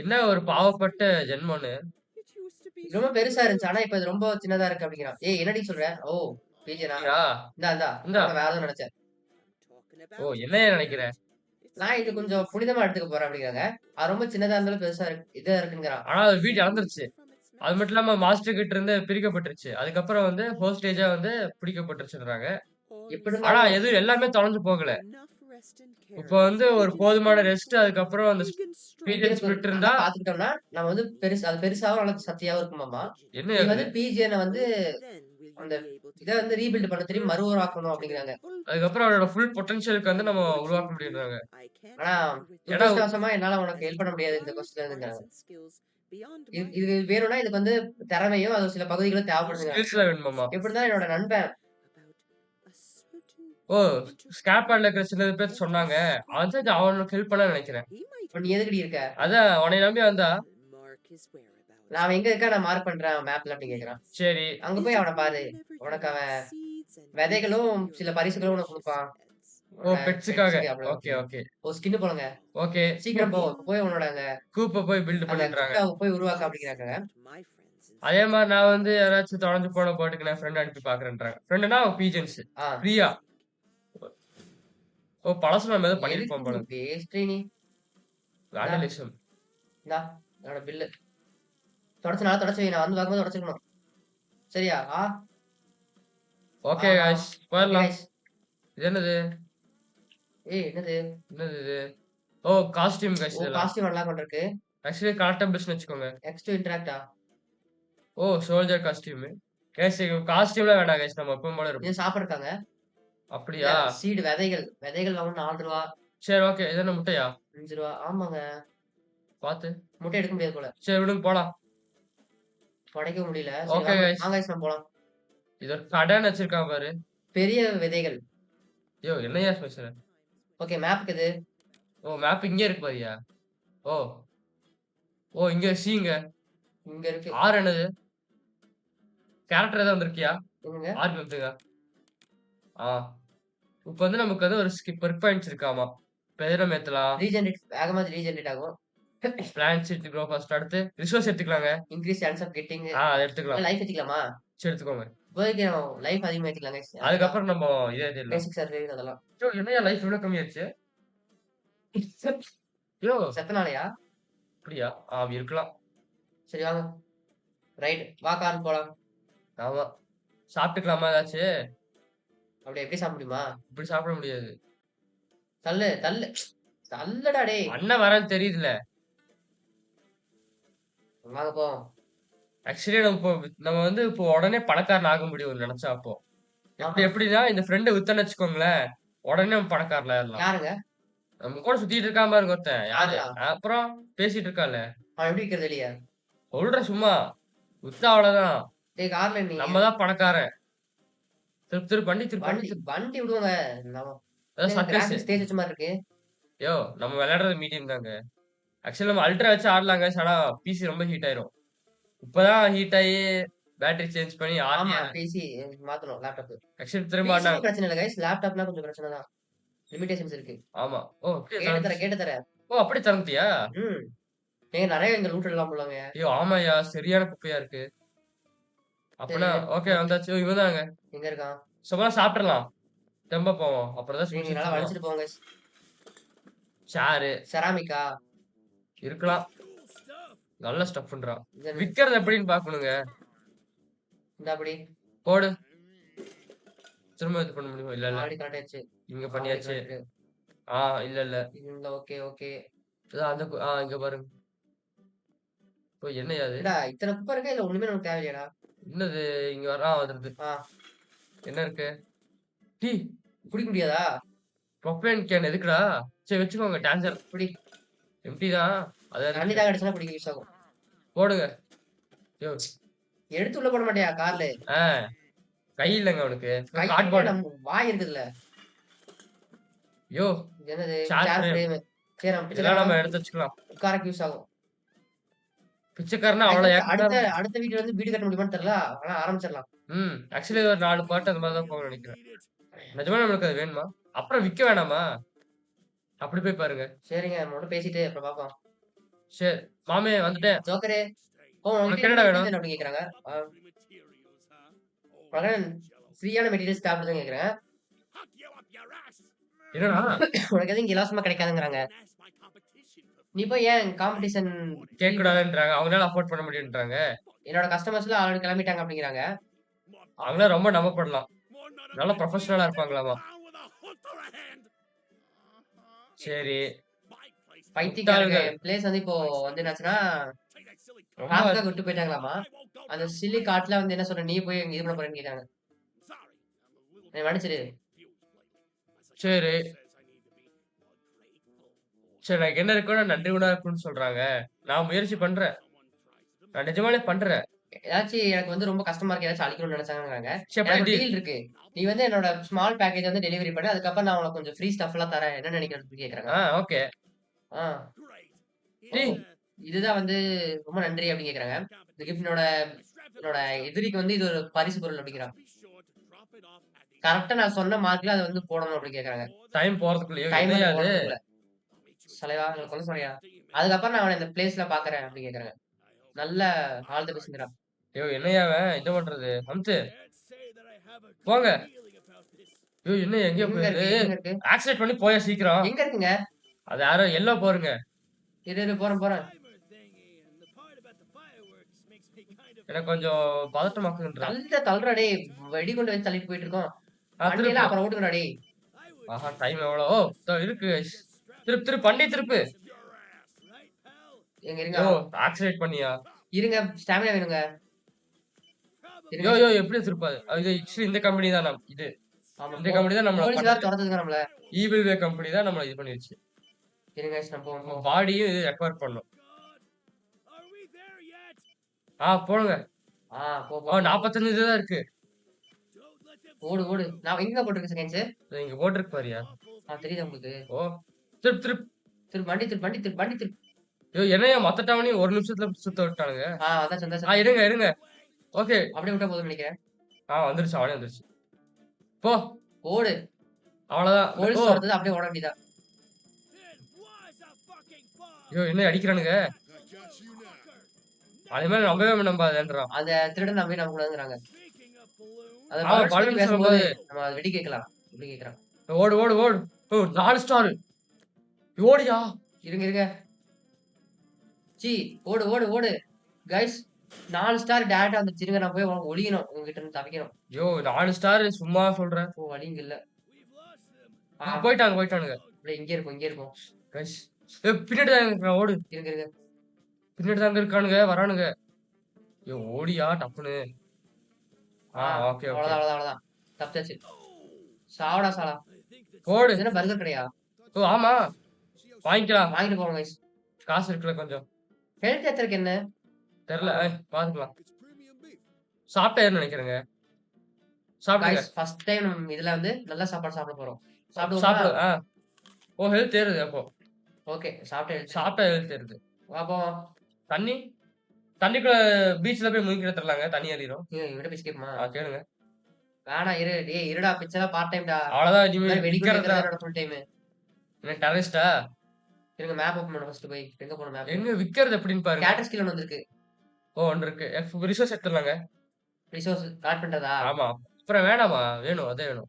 என்ன ஒரு பாவப்பட்ட ஜென்மம்னு. ரொம்ப பெருசா இருந்துச்சு. ஆனா இப்ப இது ரொம்ப சின்னதா இருக்கு அப்படிங்கிறான். ஏய் என்னடி சொல்ற? பிஜனா இந்தா வேற எதுவும் நினைச்சேன். என்னைய நினைக்கிறேன். நான் இது கொஞ்சம் புனிதமா எடுத்துக்க போறேன் அப்படிங்கிறாங்க. அது ரொம்ப சின்னதா இருந்தாலும் பெருசா இருக்கு இதா இருக்குங்கிறான். ஆனா அது வீடு இழந்துருச்சு. அது மட்டும் இல்லாம மாஸ்டர் கிட்ட இருந்து பிரிக்கப்பட்டுருச்சு. அதுக்கப்புறம் வந்து ஹோஸ்டேஜா வந்து பிடிக்கப்பட்டுருச்சுன்றாங்க. ஆனா எதுவும் எல்லாமே தொலைஞ்சு போகல. இப்ப வந்து ஒரு போதுமான ரெஸ்ட் அதுக்கப்புறம் அந்த பீரியட் ஸ்பிரிட் இருந்தா பாத்துக்கிட்டோம்னா நம்ம வந்து அது பெருசாவும் நல்ல சக்தியாவும் இருக்குமாமா. என்ன நீ வந்து பிஜிஎன வந்து அந்த இத வந்து ரீபில்ட் பண்ண திரும்பி மறுஉருவாக்கணும் அப்படிங்கிறாங்க. அதுக்கப்புறம் அவரோட ஃபுல் பொட்டன்ஷியலுக்கு வந்து நம்ம உருவாக்க முடியும்ன்றாங்க. ஆனா துரதிர்ஷ்டவசமா என்னால உனக்கு ஹெல்ப் பண்ண முடியாது இந்த கொஸ்டின்ல இருந்துங்கிறாங்க. இது வேணும்னா இதுக்கு வந்து திறமையும் அது சில பகுதிகளும் தேவைப்படுதுங்க. ஸ்கில்ஸ்ல வேணுமாமா. எப்படிதான் என்னோட நண்பன் ஓ! ஸ்கேப்பாட்ல இருக்கிற சில பேர் சொன்னாங்க. அதான் அவனுக்கு ஹெல்ப் பண்ணலாம்னு நெனைக்கிறேன். இப்ப நீ எதுக்குடி இருக்க? அதான் உன்னைய நம்பி வந்தா. நான் அவன் எங்க இருக்கான் நான் மார்க் பண்றேன் மேப்ல அப்படின்னு கேட்கிறான். சரி. அங்க போய் அவன பாரு. உனக்கு அவன் விதைகளும், சில பரிசுகளும் உனக்கு குடுப்பான். ஓ! உன்னோட பெட்ஸுக்காக. பெட்ஸுக்கு அவ்வளோ. ஓகே, ஓகே, ஓ ஸ்கின் போலங்க. ஓகே. சீக்கிரம் போ. இப்ப போய் உன்னோட கூப்ப போய் பில்ட் அந்த பண்ணுன்றாங்க. குட்டாவ போய் உருவாக்கு அப்படிங்கிறாங்க. அதே மாரி நான் வந்து யாராச்சும் தொலைஞ்சு போன பாட்டுக்கு நான் ஃப்ரெண்ட் அனுப்பி பார்க்குறேன்றாங்க. ஃப்ரெண்டுனா பீஜன்ஸ். ஆ. ஃப்ரீயா. ஓ! பழசு நம்ம ஏதோ எதுக்கு பண்ணியிருப்போம் நீ போல. வேஸ்ட்ரி நீ. இந்தா, வேண்டலிசம். இந்தா என்னோட பில்லு. தொடச்சு வை. நான் வந்து பார்க்கும்போது தொடச்சிருக்கணும். சரியா? ஓகே ஆஹா. காய்ஸ். ஓகே போயிரலாம். கைஸ். இது என்னது? ஏய் என்னது? என்னது இது? ஓ! காஸ்டியூம் காய்ஸ் ஓ இதெல்லாம். காஸ்டியூம் அன்லாக் பண்றதுக்கு. ஆக்சுவலி கலெக்டபிள்ஸ்ன்னு வச்சுக்கோங்க. எக்ஸ்2 இன்டராக்ட்டா? ஓ! Soldier costume. கைஸ் காஸ்டியூம்லாம் வேண்டாம் கைஸ். நம்ம எப்பவும் போல இது இருப்போம். சாப்பிடுறதுக்காங்க. அப்படியா? சீடு விதைகள். விதைகள் வாங்கணும் ரூ. 4. சரி ஓகே. இது என்ன முட்டையா? ரூ. 5. ஆமாங்க. பாத்து. முட்டை எடுக்க முடியாது போல. சரி விடுங்க போலாம். உடைக்கவும் முடியல. சரி ஓகே வாங்க. காய்ஸ். வாங்க கைஸ் நம்ம போலாம். இது ஒரு கடைன்னு வச்சிருக்கான் பாரு. பெரிய விதைகள். யோவ் என்னய்யா பேசுற? ஓகே மேப்க்கு இது. ஓ! மேப் இங்கே இருக்கு பாரியா? ஓ! ஓ! இங்க சிங்க. இங்க இருக்கு. ஆர் என்னது? கேரக்டர் ஏதாவது வந்திருக்கியா? எங்கங்க? ஆர் வந்துருக்கா? ஆ. இப்ப வந்து நமக்கு வந்து ஒரு பெர்க் பாயிண்ட்ஸ் இருக்காமா. பெயரம் ஏத்தலாம். ரீஜெனரேட் வேகமா ரீஜெனரேட் ஆகும். பிளான் ஷீட் க்ரோ ஃபர்ஸ்ட் அடுத்து ரிசோர்ஸ் எடுத்துக்கலாங்க. Increase chance of getting. அத எடுத்துக்கலாம். லைஃப் ஏத்திக்கலாமா? சரி எடுத்துக்கோங்க. இப்போதைக்கு லைஃப் அதிகமா ஏத்திக்கலாம் கைஸ். அதுக்கப்புறம் நம்ம இத ஏத்திடலாம். பேசிக் சர்வைவ் அதெல்லாம். யோ என்னய்யா லைஃப் இவ்ளோ கம்மியாச்சு? யோ செத்தனாலயா? அப்படியா? இருக்கலாம். சரி வாங்க. ரைட். வா கார் போலாம். ஆமா. சாப்பிட்டுக்கலாமா ஏதாச்சு? அப்படி எப்படி சாப்பிட முடியுமா? இப்படி சாப்பிட முடியாது. தள்ளு, தள்ளு. தள்ளுடா டேய். அண்ணன் வரேன்னு தெரியுதுல்ல. வாங்க போவோம். ஆக்சுவலி நம்ம வந்து இப்போ உடனே பணக்காரன் ஆக முடியும் நெனச்சா அப்போ. ஆஹா. எப்படின்னா இந்த ஃப்ரெண்ட வித்தோம்னு வச்சுக்கோங்களேன், உடனே நம்ம பணக்காரன் ஆயிரலாம். யாருங்க? நம்ம கூட சுத்திட்டு இருக்கான் பாருங்க ஒருத்தன். யாரு? யாருடா? அப்புறம் பேசிட்டு இருக்கான்ல. அவன் எப்படி விக்கிறது வெளிய? சொல்றேன் சும்மா. வித்தா அவ்வளவுதான். டேய் கார்ல நீ நம்ம தான் பணக்காரன். திருப்பு திருப்பு வண்டி திருப்பு வண்டி வண்டி திருப்பு. வண்டி விடுவாங்க. நம்ம அதான் சர்க்கஸ். கிராபிக்ஸ் ஸ்டேஜ் வச்ச மாரி இருக்கு. நம்ம விளையாடுறது மீடியம் தாங்க. ஆக்சுவலா நம்ம அல்ட்ரா வச்சு ஆடலாங்க. ஆனா பிசி ரொம்ப ஹீட் ஆயிரும். இப்பதான் ஹீட் ஆயி பேட்டரி சேஞ்ச் பண்ணி ஆமா ஆர்டியா பிசி மாத்தணும் லேப்டாப். ஆக்சுவலி திரும்ப பிசி ஆடினாங்க. பிரச்சனை இல்ல கைஸ். லேப்டாப்னா கொஞ்சம் பிரச்சனை தான். லிமிட்டேஷன்ஸ் இருக்கு. ஆமா. ஓ! அப்படியே கேட்டு தரேன். ஓ! அப்படியே திறந்துட்டியா? ம். ஏங்க நெறைய இங்க லூட் எல்லாம் போலாங்க. ஆமாய்யா. சரியான குப்பையா இருக்கு. சரி அப்பனா ஓகே வந்தாச்சு. இவன் தாங்க. எங்க இருக்கான்? சும்மா சாப்பிட்டுறலாம். தெம்பா போவோம். அப்புறம் தான் நீங்க நல்லா வலிச்சிட்டு போங்க கைஸ். சேரு செராமிக்கா? இருக்கலாம். நல்ல ஸ்டஃப்ன்றான். இது விக்கிறது எப்படின்னு பார்க்கணுங்க. இந்த அப்படி. போடு. திரும்ப இது பண்ண முடியுமா? இல்ல, இல்ல. ஆல்ரெடி கனெக்ட் ஆயிடுச்சு. இங்க ஆல்ரெடி பண்ணியாச்சு. கனெக்ட். இல்ல, இல்ல. இந்த ஓகே ஓகே. அதான் அந்த இங்க பாருங்க. இப்போ என்னய்யா அது? என்னடா இத்தன குப்பை இருக்கா இல்ல ஒண்ணுமே நமக்கு தேவையில்லையாடா? என்னது? இங்க வருது. ஆ என்ன இருக்கு? டீ. குடிக்க முடியாதா? ப்ரோப்பேன் கேன் எதுக்குடா? சரி வச்சுக்கோங்க. டான்சர். குடி. எம்ப்டி தான். அத தண்ணி இருக்கு. தான் கிடைச்சுனா குடிக்க யூஸ் ஆகும். போடுங்க. யோ. எடுத்து உள்ள போட மாட்டியா கார்ல? ஆ. கை இல்லங்க அவனுக்கு. கையில கார்ட்போர்டு. நம்ம வாய் இருக்குதுல்ல. யோ. இது என்னது? சேர் சேர் ஃப்ரேம். ஃப்ரேம். சரி நம்ம இதெல்லாம் நம்ம பிச்சைக்காரன் எடுத்து வச்சுக்கலாம். உட்காரக்கு யூஸ் ஆகும். பிச்சைக்காரனா அவ்வளோ அடுத்த ஏக்கர். அடுத்த வீட்ல வந்து வீடு கட்ட முடியுமான்னு தெரியல. ஆனா ஆரம்பிச்சிடலாம். ஆக்சுவலி ஒரு 4 பார்ட் அந்த மாரி தான் போகும்னு நெனைக்கிறேன். நிஜமா நம்மளுக்கு அது வேணுமா? அப்புறம் விக்க வேணாமா? அப்படி போய் பாருங்க. சரிங்க நம்ம மட்டும் பேசிட்டு அப்புறம் பார்ப்போம். சரி. மாமே வந்துட்டேன். ஜோக்கரே உனக்கு உங்ககிட்ட என்னடா என்ன வேணும்? அப்படின்னு கேக்குறாங்க. மகன் ஃப்ரீயான மெட்டீரியல்ஸ் தேவைப்படுதுன்னு கேக்குறேன். என்னடா? உனக்கு எதுவும் இங்க இலவசமா கிடைக்காதுங்கிறாங்க. நீ போய் ஏன் காம்படிஷன் கேட்கக்கூடாதுன்றாங்க. அவங்களால அஃபோர்ட் பண்ண முடியுன்றாங்க. என்னோட கஸ்டமர்ஸ்லாம் ஆல்ரெடி கிளம்பிட்டாங்க அப்படிங்கிறாங்க. அவங்களாம் ரொம்ப நம்பப்படலாம். நல்ல ப்ரொஃபஷனலா இருப்பாங்களாமா. சரி. பைத்தியக்காரங்க முட்டாள்கள். பிளேஸ் வந்து இப்போ வந்து என்னாச்சுன்னா ரொம்ப காசுக்காக விட்டு போயிட்டாங்களாமா. அந்த சில்லி காட்டுல வந்து என்ன சொல்ற நீ போய் இங்க இது பண்ண போறேன்னு கேட்டாங்க. என்னை மன்னிச்சிடு. சரி. சரி எனக்கு என்ன இருக்கோ நான் நன்றி உணர்வுன்னு சொல்றாங்க. நான் முயற்சி பண்றேன். நான் நிஜமாலே பண்றேன். ஏதாச்சும் எனக்கு வந்து ரொம்ப கஷ்டமா இருக்கு. ஏதாச்சும் அழிக்கணும்னு நினைச்சாங்கங்கிறாங்க. சரி எனக்கு ஒரு டீல். டீல் இருக்கு. நீ வந்து என்னோட ஸ்மால் பேக்கேஜ் வந்து டெலிவரி பண்ணு. அதுக்கப்புறம் நான் உனக்கு கொஞ்சம் ஃப்ரீ ஸ்டஃப்லாம் தரேன். என்ன நினைக்கிறன்னு சொல்லி கேட்கறாங்க. ஓகே. ஆ. ஓ! டேய் இதுதான் வந்து ரொம்ப நன்றி அப்படின்னு கேட்கறாங்க. இந்த கிஃப்ட் என்னோட எதிரிக்கு வந்து இது ஒரு பரிசு பொருள் அப்படிங்கிறான். கரெக்ட்டா நான் சொன்ன மார்க்ல அத வந்து போடணும் அப்படின்னு கேட்கறாங்க. டைம் போறதுக்குள்ளயோ என்னய்யா டைமர் இது? போடுறதுக்குள்ள. "தலைவா எங்கள கொல்ல சொல்றியா? அதுக்கப்புறம் நான் அவன இந்த பிளேஸ்ல பார்க்குறேன்" அப்படின்னு கேட்கறாங்க. நல்ல ஆல் தி பெஸ்ட்ங்கிறான். என்னய்யா அவன்? என்ன பண்றது? அம்த்து. போங்க. என்னய்யா எங்கேயோ எங்க போயிருது? இருக்கு? எங்க இருக்கு? ஆக்சிலேட் பண்ணி போயா சீக்கிரம். எங்க இருக்குங்க? அது யாரோ எல்லோ பாருங்க. இரு போறேன், போறேன். எனக்கு கொஞ்சம் பதட்டமாக்குதுன்றான். தள்ளுடா டேய். வெடிகுண்ட வச்சு தள்ளிட்டு போயிட்டு இருக்கோம். வண்டியெல்லாம் திருப்பு. அப்புறம் ஓட்டுங்கடா டேய். ஆஹா டைம் எவ்வளோ? இதோ இருக்கு கைஸ். திருப்பு வண்டி திருப்பு. இருங்க. யோ ஆக்சிலேட் பண்ணியா? இருங்க. ஸ்டாமினா வேணுங்க. இருங்க. எப்படி திருப்பாது? இது ஆக்சுவலி இந்த கம்பெனி தான் இது. ஆமா. இந்த கம்பெனி தான் நம்மள போலீஸ் வேற பண்ணுது. தொரத்துதுங்க நம்மள. ஈவில் வே கம்பெனி தான் நம்மள இது பண்ணிருச்சு. இருங்க guys நம்ம போவோம், நம்ம போவோம். பாடியும் இது ரெக்கவர் பண்ணும். போடுங்க. போ. 45 இதுதான் இருக்கு. ஓடு. நான் எங்க போட்டுருக்கேன் செகண்ட்ஸ்? இங்க போட்டிருக்கு பாருயா. தெரியுதா உங்களுக்கு? ஓ! திருப்பு. வண்டி திருப்பு. என்னய்யா மொத்த டவுனையும் 1 நிமிஷத்துல சுத்த விட்டானுங்க. வந்தாச்சு. இருங்க. ஓகே. அப்படியே விட்டா போதும்னு நினைக்கிறேன். வந்துருச்சு. அவனே வந்துருச்சு. போ. ஓடு. அவ்வளவுதான். போலீஸ் தொரத்துது அப்படியே ஓட வேண்டியதுதான். என்ன அடிக்கிறானுங்க? அவன் மேல நம்பவே நம்பாதேன்றான். அந்த திருடன் நம்பி நம்பக்கூடாதுங்கிறாங்க. அத அவன் பலூன்ஸ் பத்தி பலூன் பேசும்போது சொல்லும்போது நம்ம அத வெடி கேட்கலாம். எப்படி கேட்கறான். ஓடு. 4 ஸ்டார். ஓடியா? இருங்க. சி ஓடு. கைஸ் 4 ஸ்டார் டைரக்ட்டா வந்துருச்சு. இருங்க நான் போய் ஒளியணும். உங்ககிட்ட இருந்து தப்பிக்கணும். 4 ஸ்டார் சும்மா சொல்றேன். வழி இங்க இல்ல. போயிட்டானுங்க. அப்படியே இங்கே இருப்போம். கைஸ். பின்னாடி தான் இருக்கான் ஓடு. இருங்க. பின்னாடி தாங்க இருக்கானுங்க வரானுங்க. ஓடியா டப்புன்னு. ஓகே. அவ்வளவுதான். தப்பிச்சாச்சு. சாவடா சாலா. போடு. இது என்ன பர்கர் கடையா? ஆமா. வாங்கிக்கலாம். வாங்கிட்டு போங்க கைஸ். காசு இருக்குல்ல கொஞ்சம். ஹெல்த் ஏத்துறதுக்கு என்ன? தெரியல. பாத்துக்கலாம். சாப்பிட்டேன்னு நினைக்கிறேங்க. சாப்பிடுங்க. கைஸ் ஃபர்ஸ்ட் டைம் நம்ம இதுல வந்து நல்ல சாப்பாடு சாப்பிட போறோம். சாப்பிடு. சாப்பிடுவோமா? ஹெல்த் ஏறுது அப்போ. ஓகே. சாப்பிட்டா ஹெல்த் ஏறுது. வா போவோம். தண்ணிக்குள்ள பீச்ல போய் முழுங்கி எடுத்துடலாங்க. தண்ணி ஏறிரும். இவன்ட்ட பேசி கேட்போமா? கேளுங்க. வேணாம் இரு. டேய் இருடா பிச்செல்லாம் பார்ட் டைம்டா. அவ்வளவுதான் இந்த இனிமே மாதிரி வெடிகுண்டு விக்கிறதா? வைக்கிறது என்னோட ஃபுல் டைம். என்ன டெரரிஸ்டா? இருங்க மேப் ஓபன் பண்ணு ஃபர்ஸ்ட் போய். எங்க போணும் மேப்? எங்க விக்கிறது எப்படின்னு பாருங்க. கேட்டர் ஸ்கில் ஒண்ணு வந்திருக்கு. ஒண்ணு இருக்கு. ரிசோர்ஸ் எடுத்துடலாங்க. ரிசோர்ஸ் கலெக்ட் பண்றதா? ஆமா. அப்புறம் வேணாமா? வேணும். அதே வேணும்.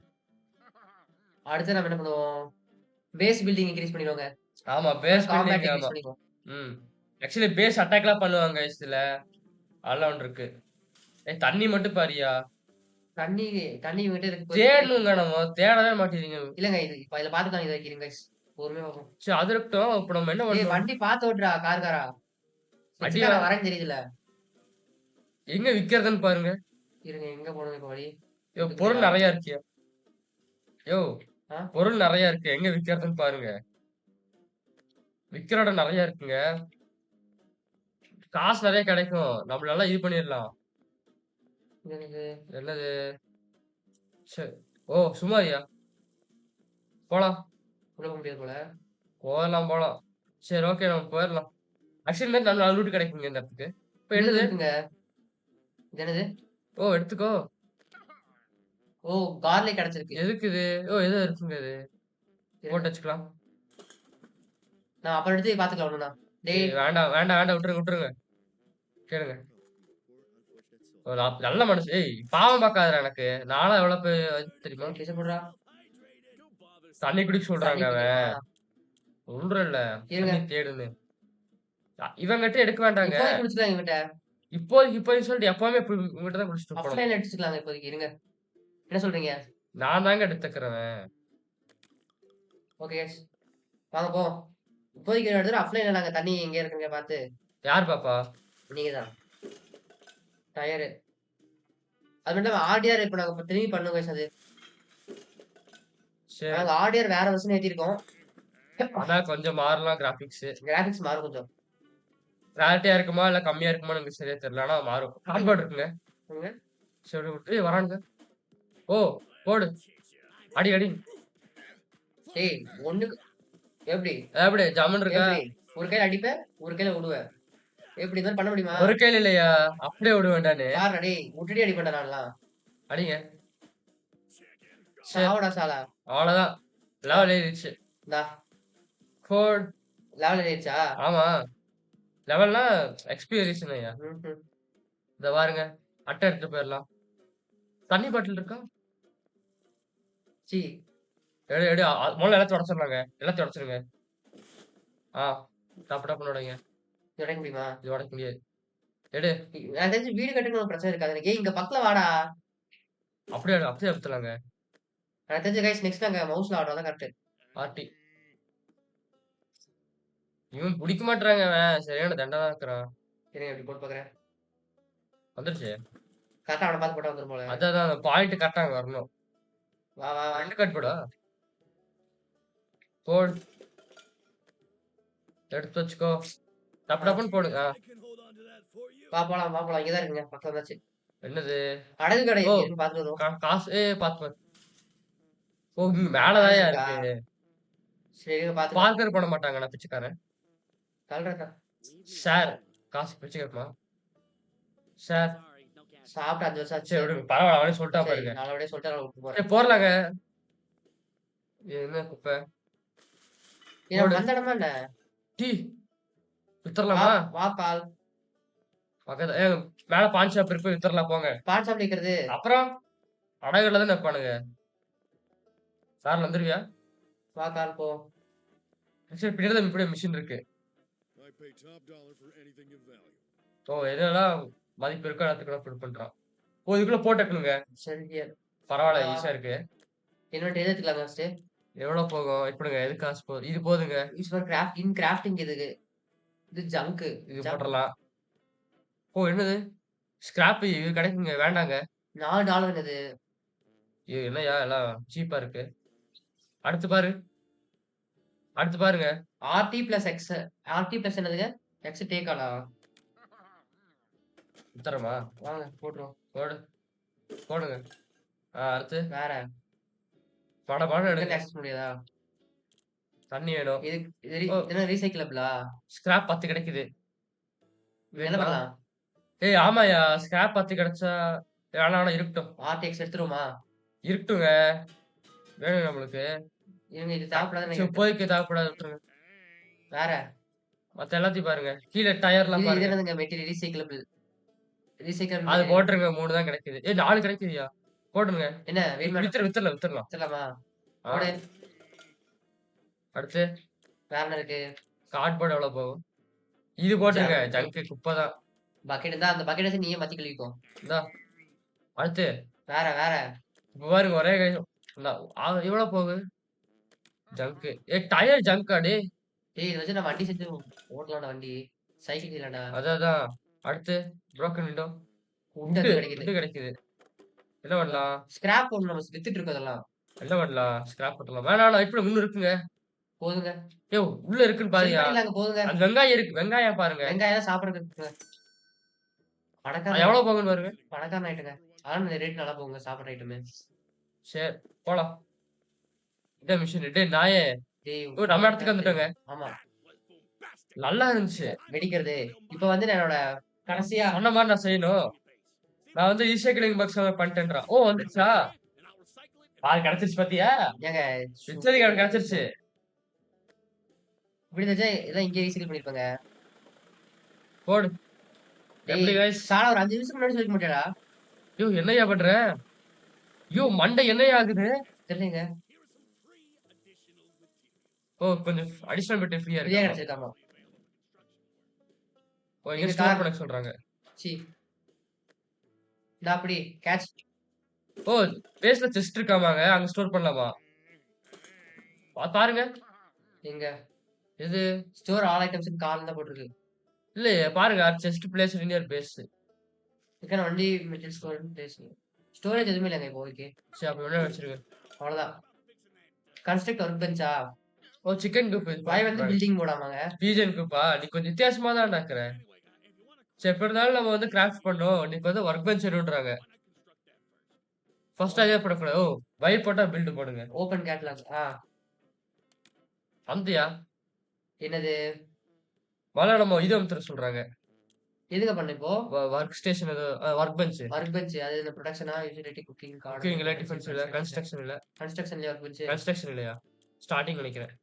அடுத்து நம்ம என்ன பண்ணுவோம்? பேஸ் பில்டிங் இன்கிரீஸ் பண்ணிடுவோங்க. ஆமா. Base compact building. இன்கிரீஸ் ஆமா. பண்ணிக்குவோம். ஆக்சுவலி பேஸ் அட்டாக்லாம் பண்ணுவாங்க இதுல. அதெல்லாம் ஒண்ணு இருக்கு. தண்ணி மட்டும் பாரியா. தண்ணி இவங்கிட்ட இருக்கு. தேடணுங்க நம்ம. தேடவே மாட்டேங்கிறீங்க. இல்லங்க இது இப்ப இதுல பாத்துக்கலாம் இத வைக்கிறீங்க கைஸ். பொறுமையா பாப்போம். சரி அது இருக்கட்டும். இப்ப நம்ம என்ன பண்ணணும்? வண்டி பாத்து ஓட்டுடா காரா. அடியா. நான் வரேன்னு தெரியுதுல. எங்க விக்கிறதுன்னு பாருங்க. இருங்க எங்க போணும் இப்ப வழி? பொருள் நிறைய இருக்கியா. ஆ? பொருள் நிறைய இருக்கு. எங்க விக்கிறதுன்னு பாருங்க. விக்கிற இடம் நிறைய இருக்குங்க. காசு நிறைய கிடைக்கும். நம்மளால இது பண்ணிடலாம். என்னது? சரி. சும்மாரியா. போலாம். உள்ள போக முடியாது போல. போலாம். சரி ஓகே நம்ம போயிடலாம். ஆக்சுவலி நல்ல லூட் கிடைக்குங்க இந்த இடத்துக்கு. இப்ப என்னது? இருக்குங்க. இது என்னது? எடுத்துக்கோ. கார்லிக் கிடைச்சிருக்கு. எதுக்கு இது? ஏதோ இருக்குங்க இது. போட்டு வச்சுக்கலாம். நான் அப்புறம் எடுத்து பாத்துக்கலாம் ஒண்ணுனா. டேய் வேண்டாம் விட்டுருங்க. கேளுங்க. நல்ல மனுஷன். பாவம் பார்க்காதடா எனக்கு. நானும் எவ்வளவு தெரியுமா? கிச போடுறா. தண்ணி குடிக்க சொல்றாங்க அவன். சொல்றல்ல. இருங்க. தண்ணி தேடுன்னு. இவங்கிட்ட எடுக்க வேண்டாங்க. இப்போதைக்கு குடிச்சுக்கலாம் இவன்ட்ட. இப்போதைக்கு சொல்லிட்டு எப்பவுமே இவங்கிட்ட தான் குடிச்சிட்டு போகணும். ஆஃப்லைன்ல எடுத்துக்கலாங்க இப்போதைக்கு. இருங்க. என்ன சொல்றீங்க? நான் தாங்க எடுத்துக்கிறேன். Okay guys. வாங்க போவோம். இப்போதைக்கு எடுத்துட்டு ஆஃப்லைன்ல நாங்க தண்ணி எங்க இருக்குங்க பாத்து. யார் பாப்பா? நீங்க தான். டயர். அது மட்டும் ஆர்டிஆர் இப்ப நாங்க திரும்பி பண்ணுங்க गाइस அது. சரி. நாங்க ஆர்டிஆர் வேற வெர்ஷன் ஏத்தி இருக்கோம். அதான் கொஞ்சம் மாறலாம் கிராபிக்ஸ். கிராபிக்ஸ் மாறும் கொஞ்சம். ரேரிட்டியா இருக்குமா? இல்ல கம்மியா இருக்குமான்னு எனக்கு சரியா தெரியல. ஆனா மாறும். கார்ட்போர்ட் இருக்குங்க. எங்க? சரி விட்டு வரானுங்க. ஓ! போடு. அடி, அடி. டேய் ஒண்ணுக்கு எப்படி? எப்படி ஜம்முன்னு இருக்கா? எப்படி? ஒரு கையில அடிப்ப, ஒரு கையில உடுவ. எப்படி? இந்த மாரி பண்ண முடியுமா? ஒரு கையில இல்லையா? அப்படியே விட வேண்டான்னு. பார்றா டேய்! உட்டுட்டே அடிப்பேன்டா நான்லாம். அடிங்க. சரி. சாவுடா சாலா. அவ்வளோதான். வா. லெவல் ஏறிருச்சு. இந்தா. கோட். லெவல் ஏறிடுச்சா? ஆமா. லெவல்னா எக்ஸ்பீரியன்ஸ் ஐயா. ம்ஹ்ம். இத பாருங்க. அட்டை எடுத்துட்டு போயிரலாம். தண்ணி பாட்டில் இருக்கா? சி எடு, எடு. மொதல்ல எல்லாத்தையும் உடைச்சிடலாங்க. எல்லாத்தையும் உடைச்சிருங்க. ஆ. டப்பு டப்புன்னு உடைங்க. உடைக்க முடியுமா? இது உடைக்க முடியாது. எடு. எனக்கு தெரிஞ்சு வீடு கட்டுறதுக்கு பிரச்சனை இருக்காது எனக்கு. ஏய் இங்க பக்கத்துல வாடா. அப்படியே எடு. அப்படியே எடுத்துடலாங்க. எனக்கு தெரிஞ்சு கைஸ் நெக்ஸ்ட் நாங்க மவுஸ்ல ஆடுறோம் அதான் கரெக்ட். ஆர்டி. இவன் புடிக்க மாட்றாங்க அவன். சரியான தண்டா தான் இருக்கிறான். இருங்க இப்படி போட்டு பாக்குறேன். வந்துருச்சு. கரெக்டா அவன பார்த்து போட்டா வந்துரும் போல. அதான் அந்த பாயிண்ட் கரெக்ட்டா அங்க வரணும். வா வா வா. 2 கட் போடா. போடு. எடுத்து வச்சுக்கோ. டப்பு டப்புன்னு போடு. ஆ. வா போலாம் வா போலாம். இங்கதான் இருக்குங்க. பக்கத்துல வந்தாச்சு. என்னது? அடகு கடை ஓ! இருக்கு. இருங்க பார்த்துட்டு வருவோம். காசு பாத்து பாரு. ஓ! இங்க மேல காசு தான்யா இருக்கா? இருக்கு. சரி இருங்க பார்த்துக்கலாம். பார்க்கர் பண்ண மாட்டாங்க நான் பிச்சைக்காரன். தள்ளுறேன்டா. ஷேர். காசு பிச்சை கேட்பமா? ஷேர். சாப்பிட்டு 5 வருஷம் ஆச்சு. சரி விடுங்க. பரவால்ல அவனே சொல்லிட்டான் சரி பாருங்க. நல்லபடியா சொல்லிட்டு நான் விட்டு போறேன். சரி போடலாங்க. இது என்ன குப்பை? ஏன் போடு. வந்த இடமா என்ன? டீ. வா வித்துறலாமா? வா பால். பக்கத்துல மேல பான் ஷாப் இருக்கு வித்துறலாம் போங்க. பால் ஷாப்ல நிக்கிறது. அப்புறம் அடகுல தானே வைப்பானுங்க. கார்ல வந்துருவியா? வா கால் போ. சரி பின்னாடி தான் இப்படியே மிஷின் இருக்கு. ஓ எதெல்லாம் மதிப்பு இருக்கோ எல்லாத்துக்கும் ஃபில் பண்றான். ஓ இதுக்குள்ள போட்டுக்கணுங்க. சரி ஹியர். பரவால்ல வா. ஈஸியா இருக்கு. இன்வெர்ட் எடுத்துக்கலாம் ஃபர்ஸ்ட். எவ்வளோ போகும்? இப்படிங்க எது காசு போகுது? இது போதுங்க. யூஸ் ஃபார் கிராஃப்டிங் இதுக்கு. இது ஜங்க். இது போட்டுறலாம். ஓ என்னது? ஸ்கிராப் இது கிடைக்குங்க. வேண்டாங்க. $4 இது. இது என்னய்யா எல்லாம் சீப்பா இருக்கு. அடுத்து பாரு. அடுத்து பாருங்க. RT plus X. RT plus என்னதுங்க? X டேக் ஆலா? வித்துறமா? வாங்க போட்டுருவோம். போடு. போடுங்க. அடுத்து வேற. பட இதுல எடுங்க. ஆக்சஸ் முடியாதா? தண்ணி வேணும். இது ஓ என்ன ரீசைக்கிளபிளா? ஸ்கிராப் 10 கிடைக்குது. என்ன வேணுமா? பண்ணலாம்? ஏய் ஆமாய்யா. ஸ்கிராப் 10 கிடைச்சா வேணா இருக்கட்டும். RTX எடுத்துருவோமா? இருக்கட்டுங்க. வேணும் நம்மளுக்கு. இருங்க இது தேவைப்படாதுன்னு சரி நினைக்கிறேன். இப்போதைக்கு தேவைப்படாது விட்டுருங்க. வேற. மத்த எல்லாத்தையும் பாருங்க. கீழ டயர்லாம் இது பாருங்க. என்னதுங்க மெட்டீரியல் ரீசைக்கிளபிள். ரீசைக்கிளபிள் அது மெட்டீரியல். போட்டுருங்க 3 தான் கிடைக்குது. 4 கிடைக்குதுய்யா. போட்டுருங்க. என்ன வெயிட் பண்ண வித்துரலாம். எடுத்துடலாமா? ஆ. போடு. அடுத்து வேற என்ன இருக்கு? கார்ட்போர்ட் எவ்வளோ போகும்? இது போட்டுருங்க. ஜங்க். ஜங்க் குப்பை தான். பக்கெட் இருந்தா அந்த பக்கெட் வச்சு நீயே மாத்தி கழுவிக்கோ. இந்தா. அடுத்து வேற. இப்ப பாருங்க ஒரே கை இந்தா. எவ்வளோ போகுது? ஜங்க். டயர் ஜங்க்கா டேய்? டேய் இத வச்சு நான் வண்டி செஞ்சு ஓட்டலாம்டா வண்டி. சைக்கிள் இல்லடா. அதான். அடுத்து புரோக்கன் விண்டோ. உட் அது கிடைக்குது. வுட் கிடைக்குது. என்ன பண்ணலாம்? ஸ்கிராப் ஒண்ணு நம்ம வித்துட்டு இருக்கோம் அதெல்லாம். என்ன பண்ணலாம்? ஸ்கிராப் பண்ணலாம். வேணாம் இப்படி இன்னும் இருக்குங்க. போதுங்க. உள்ள இருக்குன்னு சரி பாருயா. பண்ணிடலாங்க போதுங்க. அந்த வெங்காயம் இருக்கு. வெங்காயம் பாருங்க. வெங்காயம் சாப்பிடறதுக்கு இருக்குங்க. பணக்காரன் எவ்வளோ போகுன்னு பாருங்க. பணக்காரன் ஆயிட்டுங்க. ஆனா இந்த ரேட் நல்லா போகுங்க சாப்பிடுற ஐட்டமே. சரி போலாம். இதான் மிஷின். டேய் நாயே. டேய் நம்ம இடத்துக்கு வந்துட்டோங்க. ஆமா. நல்லா இருந்துச்சு. வெடிக்கிறது. இப்ப வந்து நான் என்னோட கடைசியா சொன்ன மாரி நான் செய்யணும். நான் வந்து ரீசைக்ளிங் பாக்ஸ் பண்ணிட்டேன்றான். ஓ வந்துருச்சா? கிடைச்சிருச்சு பாத்தியா? ஏங்க விச்சதுக்கு எனக்கு கிடைச்சிருச்சு. இப்படி இருந்துச்சா இதான் இங்கே ரீசைக்கிள் பண்ணிருப்பாங்க. போடு. எப்படி டேய் கைஸ்? சாலா ஒரு 5 நிமிஷம் முன்னாடி சொல்லிக்க மாட்டியாடா? என்னய்யா பண்ற? மண்டை என்னய்யா ஆகுது? தெரியலங்க. ஓ கொஞ்சம் அடிஷனல் பிட் ஃப்ரீயா ஃப்ரீயா இருக்கு. கிடைச்சிருக்காமா. ஓ இங்க எங்க ஸ்டோர் கார் பண்ண சொல்றாங்க. சி. நான் அப்படி கேட்ச். ஓ பேஸ்ல செஸ்ட் இருக்காமாங்க. அங்க ஸ்டோர் பண்ணலாமா? பாருங்க. எங்க எது? ஸ்டோர் ஆல் ஐட்டம்ஸ் இன் கார்ல தான் போட்டுருக்கு. இல்லையே பாருங்க. Chest place near base. இதுக்கான வண்டி மெட்டீரியல் ஸ்டோர் பிளேஸ். ஸ்டோரேஜ் எதுவுமே இல்லைங்க இப்போதைக்கு. சரி அப்ப என்ன வச்சிருக்க? அவ்வளவுதான். கன்ஸ்ட்ரக்ட் ஒர்க் பெஞ்சா? ஓ! சிக்கன் கூப் இது Y வந்து பண்றாங்க. பில்டிங் மோட் ஆமாங்க. பீஜன் கூப்பா? நீ கொஞ்சம் வித்தியாசமா தான்டா இருக்குற. சரி எப்டி இருந்தாலும் நம்ம வந்து கிராஃப்ட் பண்ணோம். நீ இப்ப வந்து ஒர்க் பெஞ்ச் வேணும்ன்றாங்க. ஃபர்ஸ்ட் அதே போடக்கூடாது. ஓ! Y போட்டா பில்ட் போடுங்க. Open catalog. அம்தியா? என்னது? முதல்ல நம்ம இது அமுத்துற சொல்றாங்க. எதுங்க பண்ண இப்போ? வொர்க் ஸ்டேஷன் ஏதோ வொர்க் பெஞ்ச். ஒர்க் பெஞ்ச் அது இந்த புரொடக்ஷனா, யூட்டிலிட்டி, குக்கிங், குக்கிங் கார்டனிங், இல்ல, டிஃபென்ஸ், டிஃபென்ஸ் இல்ல, கன்ஸ்ட்ரக்ஷன். கன்ஸ்ட்ரக்ஷன் இல்ல. கன்ஸ்ட்ரக்ஷன்லயா ஒர்க் பெஞ்ச்? கன்ஸ்ட்ரக்ஷன் இல்லையா? ஸ்டார்டிங் நெனைக்கிறேன்.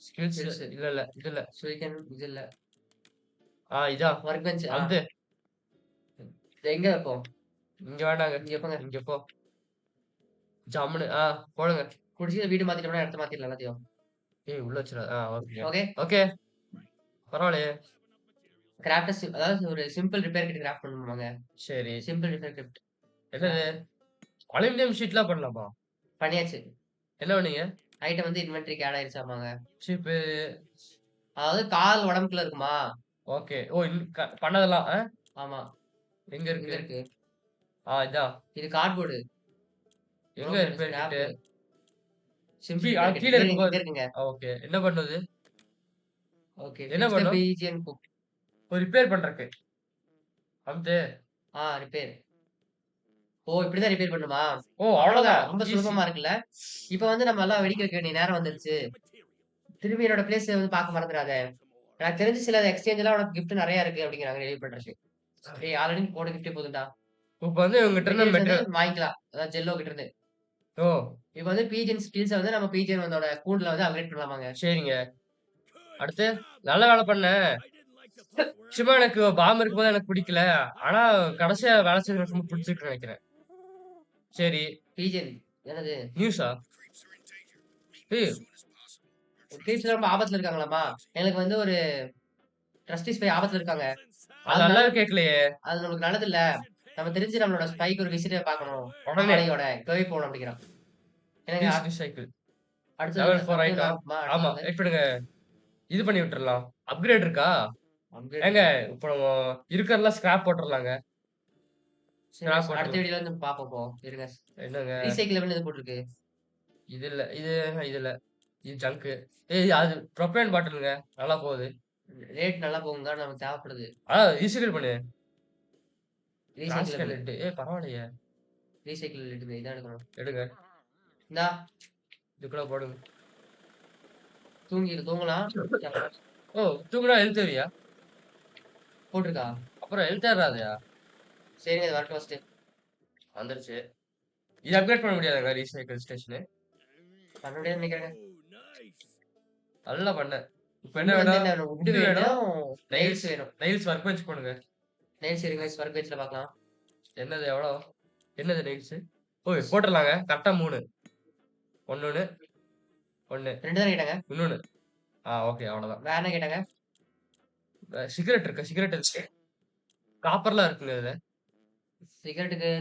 Skills skills. இல்ல. இது இல்ல. ஸோ யூ கேன் இது இல்ல. இதா. Work bench. அமுத்து. இது எங்க வைப்போம்? இங்க வேண்டாங்க. இங்க வைப்போங்க. இங்க போ. ஜம்முனு போடுங்க. குடிச்சு வீடு மாத்திட்டோம்னா இடத்த மாத்திடலாம் எல்லாத்தையும். ஏய் உள்ள வச்சிராத. ஓகே. ஓகே. ஓகே. பரவாயில்லையே. அதாவது ஒரு சிம்பிள் ரிப்பேர் கிட் கிராஃப்ட் பண்ணுவாங்க. சரி. Simple repair kit. என்னது? அலுமினியம் ஷீட்லாம் பண்ணலாமா? பண்ணியாச்சு. என்ன பண்ணீங்க? ஐட்டம் வந்து இன்வென்டரிக்கு ஆட் ஆயிருச்சாமாங்க. சீப்பு. அதாவது கால் உடம்புக்குள்ள இருக்குமா? ஓகே. ஓ! பண்ணதெல்லாம் ஆமா. எங்க எங்க இருக்கு? இருக்கு? இதான். இது கார்ட்போர்டு. எங்க ரிப்பேர் கிட்டு? சிம்பிள் கீழ ரிப்பேர் கிட். இருக்கு இங்க பாரு. இருக்குங்க. ஓகே. என்ன பண்ணுது? ஓகே. என்ன ஃபிக்ஸ் தி பண்ணும்? பிஜிஎன் குக். ஓ! ரிப்பேர் பண்றக்கு. அமுத்து. ரிப்பேர். ஓ! இப்படிதான் ரிப்பேர் பண்ணுமா? ஓ! அவ்வளவுதான். அவ்வளோதான். ரொம்ப ஈஸி. சுலபமா இருக்குல்ல? இப்ப வந்து நம்ம எல்லாம் வெடிக்க வேண்டிய நேரம் வந்துருச்சு. திரும்பி என்னோட பிளேஸ் வந்து பார்க்க மறந்துடாத. எனக்கு தெரிஞ்சு சில எக்ஸ்சேஞ்ச்லாம் உனக்கு கிஃப்ட் நெறைய இருக்கு அப்படிங்கிறாங்க கேள்விப்பட்டிருக்கு. ஏய் ஆல்ரெடி போன கிஃப்ட்டே போதும்டா. இப்ப வந்து இவங்ககிட்ட இருந்து மெட்டீரியல்ஸ் வந்து மெட்டீரியல் வாங்கிக்கலாம். அதாவது ஜெல்லோ கிட்ட இருந்து. ஓ! இப்ப வந்து பிஜிஎன் ஸ்கில்ஸ வந்து நம்ம பிஜிஎன் வந்தோட கூண்டுல வந்து அப்கிரேட் பண்ணலாமாங்க. சரிங்க. அடுத்து நல்ல வேலை பண்ண. சும்மா எனக்கு பாம் இருக்கும்போது எனக்கு பிடிக்கல. ஆனா கடைசியா வேலை செய்றது எனக்கு ரொம்ப பிடிச்சிருக்குன்னு நெனைக்கிறேன். சரி. பிஜிஎன் என்னது? நியூஸா? ஏய் கிரீப்ஸ்ல ரொம்ப ஆபத்துல இருக்காங்களாமா. எனக்கு வந்து ஒரு ட்ரஸ்டி ஸ்பை ஆபத்துல இருக்காங்க. அது அதனால நல்லாவே கேட்கலையே! அது நமக்கு நல்லது இல்ல. நம்ம தெரிஞ்சு நம்மளோட ஸ்பைக்கு ஒரு விசிட்ட பார்க்கணும். உடனே ஆலையோட கவி போணும் அப்படிங்கிறான். எனக்கு ப்ளீஸ் ரீசைக்கிள். அடுத்தது லெவல் 4 அடுத்தது ஆயிட்டா? ஆமா ஆமா. அடுத்தது வெயிட் பண்ணுங்க. இது பண்ணி விட்டுறலாம். அப்கிரேட் இருக்கா? அப்கிரேட் ஏங்க இப்ப நம்ம இருக்கிறதெல்லாம் ஸ்கிராப் போட்டுறலாங்க. சரி ஸ்கிராப் அடுத்த போட்டுறலாம். வீடியோல வந்து பார்ப்போம் இப்போ. இருங்க. என்னங்க? ரீசைக்கிள் லெவல்னு இது போட்டுருக்கு. இது இல்ல. இது இல்ல. இது ஜங்க். அது ப்ரோப்பேன் பாட்டிலுங்க. நல்லா போகுது. ரேட் நல்லா போகுங்க. நமக்கு தேவைப்படுது. ரீசைக்கிள் பண்ணு. Recycle level. டிரான்ஸ்கலெட். பரவாயில்லையே. ரீசைக்கிள் எடுங்க. இதான் எடுக்கணும். எடுங்க. இந்தா இதுக்குள்ள போடுங்க. தூங்கலாம். ஓ! தூங்குனா ஹெல்த் ஏறியா? போட்டிருக்கா? அப்புறம் ஹெல்த் ஏறாதயா? சரிங்க இது வரட்டும் ஃபர்ஸ்ட்டு. வந்துருச்சு. இது அப்கிரேட் பண்ண முடியாதுங்க ரீசைக்கிள் ஸ்டேஷனு. பண்ண முடியாதுன்னு நினைக்கிறேங்க. நல்லா பண்ண. இப்ப என்ன இன்னும் வந்து வேணும்? என்ன வுட் வுட் வேணும். வேணும். நெயில்ஸ் வேணும். நெயில்ஸ் ஒர்க் பெஞ்ச் போடுங்க. நெயில்ஸ் இருங்க. ஒர்க் பெஞ்ச்ல பார்க்கலாம். என்னது எவ்வளோ? என்னது நெயில்ஸ்? ஓய் போட்டுறலாங்க. கரெக்ட்டா 3. 1 1 2 தானே கேட்டாங்க. இன்னொன்னு. ஓகே அவ்வளோதான். வேற என்ன கேட்டாங்க? சிகரெட் இருக்கு. சிகரெட் இருக்கு. காப்பர்லாம் இருக்குங்க இதுல.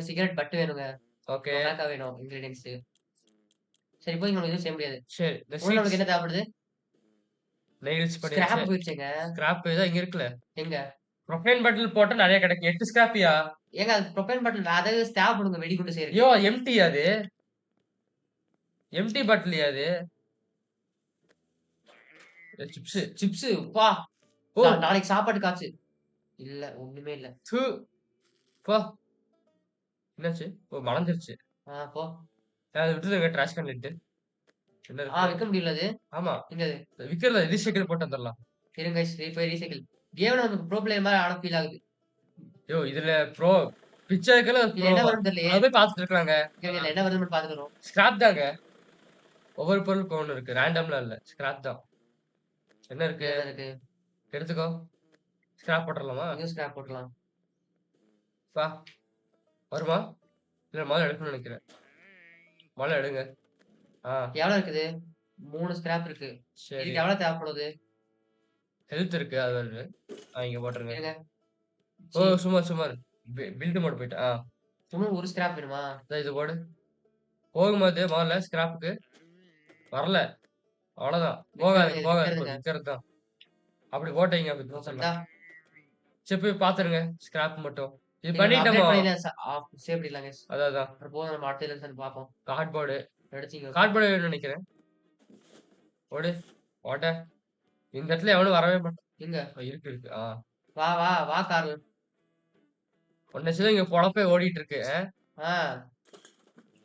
சிகரெட் பட்டு வேணுங்க. ஓகே. டொபாக்கோ வேணும் இன்கிரிடியன்ட்ஸ். சரி இப்போதைக்கு நமக்கு எதுவும் செய்ய முடியாது. சரி. இந்த இன்னும் நமக்கு என்ன தேவைப்படுது? நெயில்ஸ் ஸ்கிராப் பண்ணியாச்சு. போயிடுச்சுங்க. ஸ்கிராப் இதான் இங்க இருக்குல்ல. எங்க? ப்ரோப்பேன் பாட்டில் போட்டா நெறைய கிடைக்கும். 8 ஸ்கிராப்பியா? ஏங்க அது ப்ரோபேன் பாட்டில் அதாவது தேவைப்படுங்க வெடிகுண்டு செய்யறதுக்கு. ஐயோ! எம்ப்டி அது. எம்ப்டி பாட்டில்யா அது? சிப்ஸ். சிப்ஸ் அப்பா! ஓ! நாளைக்கு சாப்பாட்டு காச்சு. இல்ல ஒண்ணுமே இல்ல. து. போ. என்னாச்சு? மலர்ந்துருச்சு. போ. அத விட்டுருங்க ட்ராஷ் கேன்ல இட்டு. என்ன இருக்கு? விக்க முடியல அது. ஆமா. எங்க அது? விக்கிறல ரீசைக்கிள் போட்டு வந்துரலாம். இருங்க போய் ரீசைக்கிள். கேம்ல நமக்கு ப்ரோ பிளேயர் மாரி ஆன ஃபீல் ஆகுது. இதுல ப்ரோ பிக்சர்ல இதுல என்ன வரும்னு தெரியலையே. அத போய் பார்த்துட்டு இருக்காங்க. இதுல என்ன வருதுன்னு பார்த்துட்டு வரோம். ஸ்கிராப் தாங்க. ஒவ்வொரு பொருளுக்கும் ஒண்ணு இருக்கு. ரேண்டம்லாம் இல்ல. ஸ்கிராப் தான். என்ன இருக்கு? என்ன இருக்கு? எடுத்துக்கோ. ஸ்கிராப் போட்டுறலாமா? இங்க ஸ்கிராப் போட்டுறலாம். வா. வருமா? இல்ல முதல்ல எடுக்கணும்னு நினைக்கிறேன். முதல்ல எடுங்க. எவ்வளவு இருக்குது? 3 ஸ்கிராப் இருக்கு. சரி. இதுக்கு எவ்வளவு தேவைப்படுது? ஹெல்த் இருக்கு. அது வருது. இங்க போட்டுருங்க. இருங்க. சும்மா. பில்ட் மோட் போயிட்டு. இன்னும் ஒரு ஸ்கிராப் வேணுமா? இது போடு. போகும்போது முதல்ல ஸ்கிராப்புக்கு வரல. அவ்வளவுதான். போகாது. விக்கிறது தான். அப்படி போட்டீங்க அப்படி சொல்லலாம். சரி போய் பாத்துருங்க. ஸ்கிராப் மட்டும். இது பண்ணிட்டோமா? சேவ் பண்ணிடலாங்க. அதான். போதும் நம்ம அடுத்த லெசன் பார்ப்போம். கார்ட்போர்டு. எடுத்தீங்க. கார்ட்போர்டு வேணும்னு நினைக்கிறேன். போடு. வாட்ட இந்த இடத்துல எவனும் வரவே மாட்டான். எங்க? இருக்கு, இருக்கு. வா, வா, வா கார்ல். ஒன்ன வச்சு தான் இங்க பொழப்பே ஓடிட்டு இருக்கு. ஆ.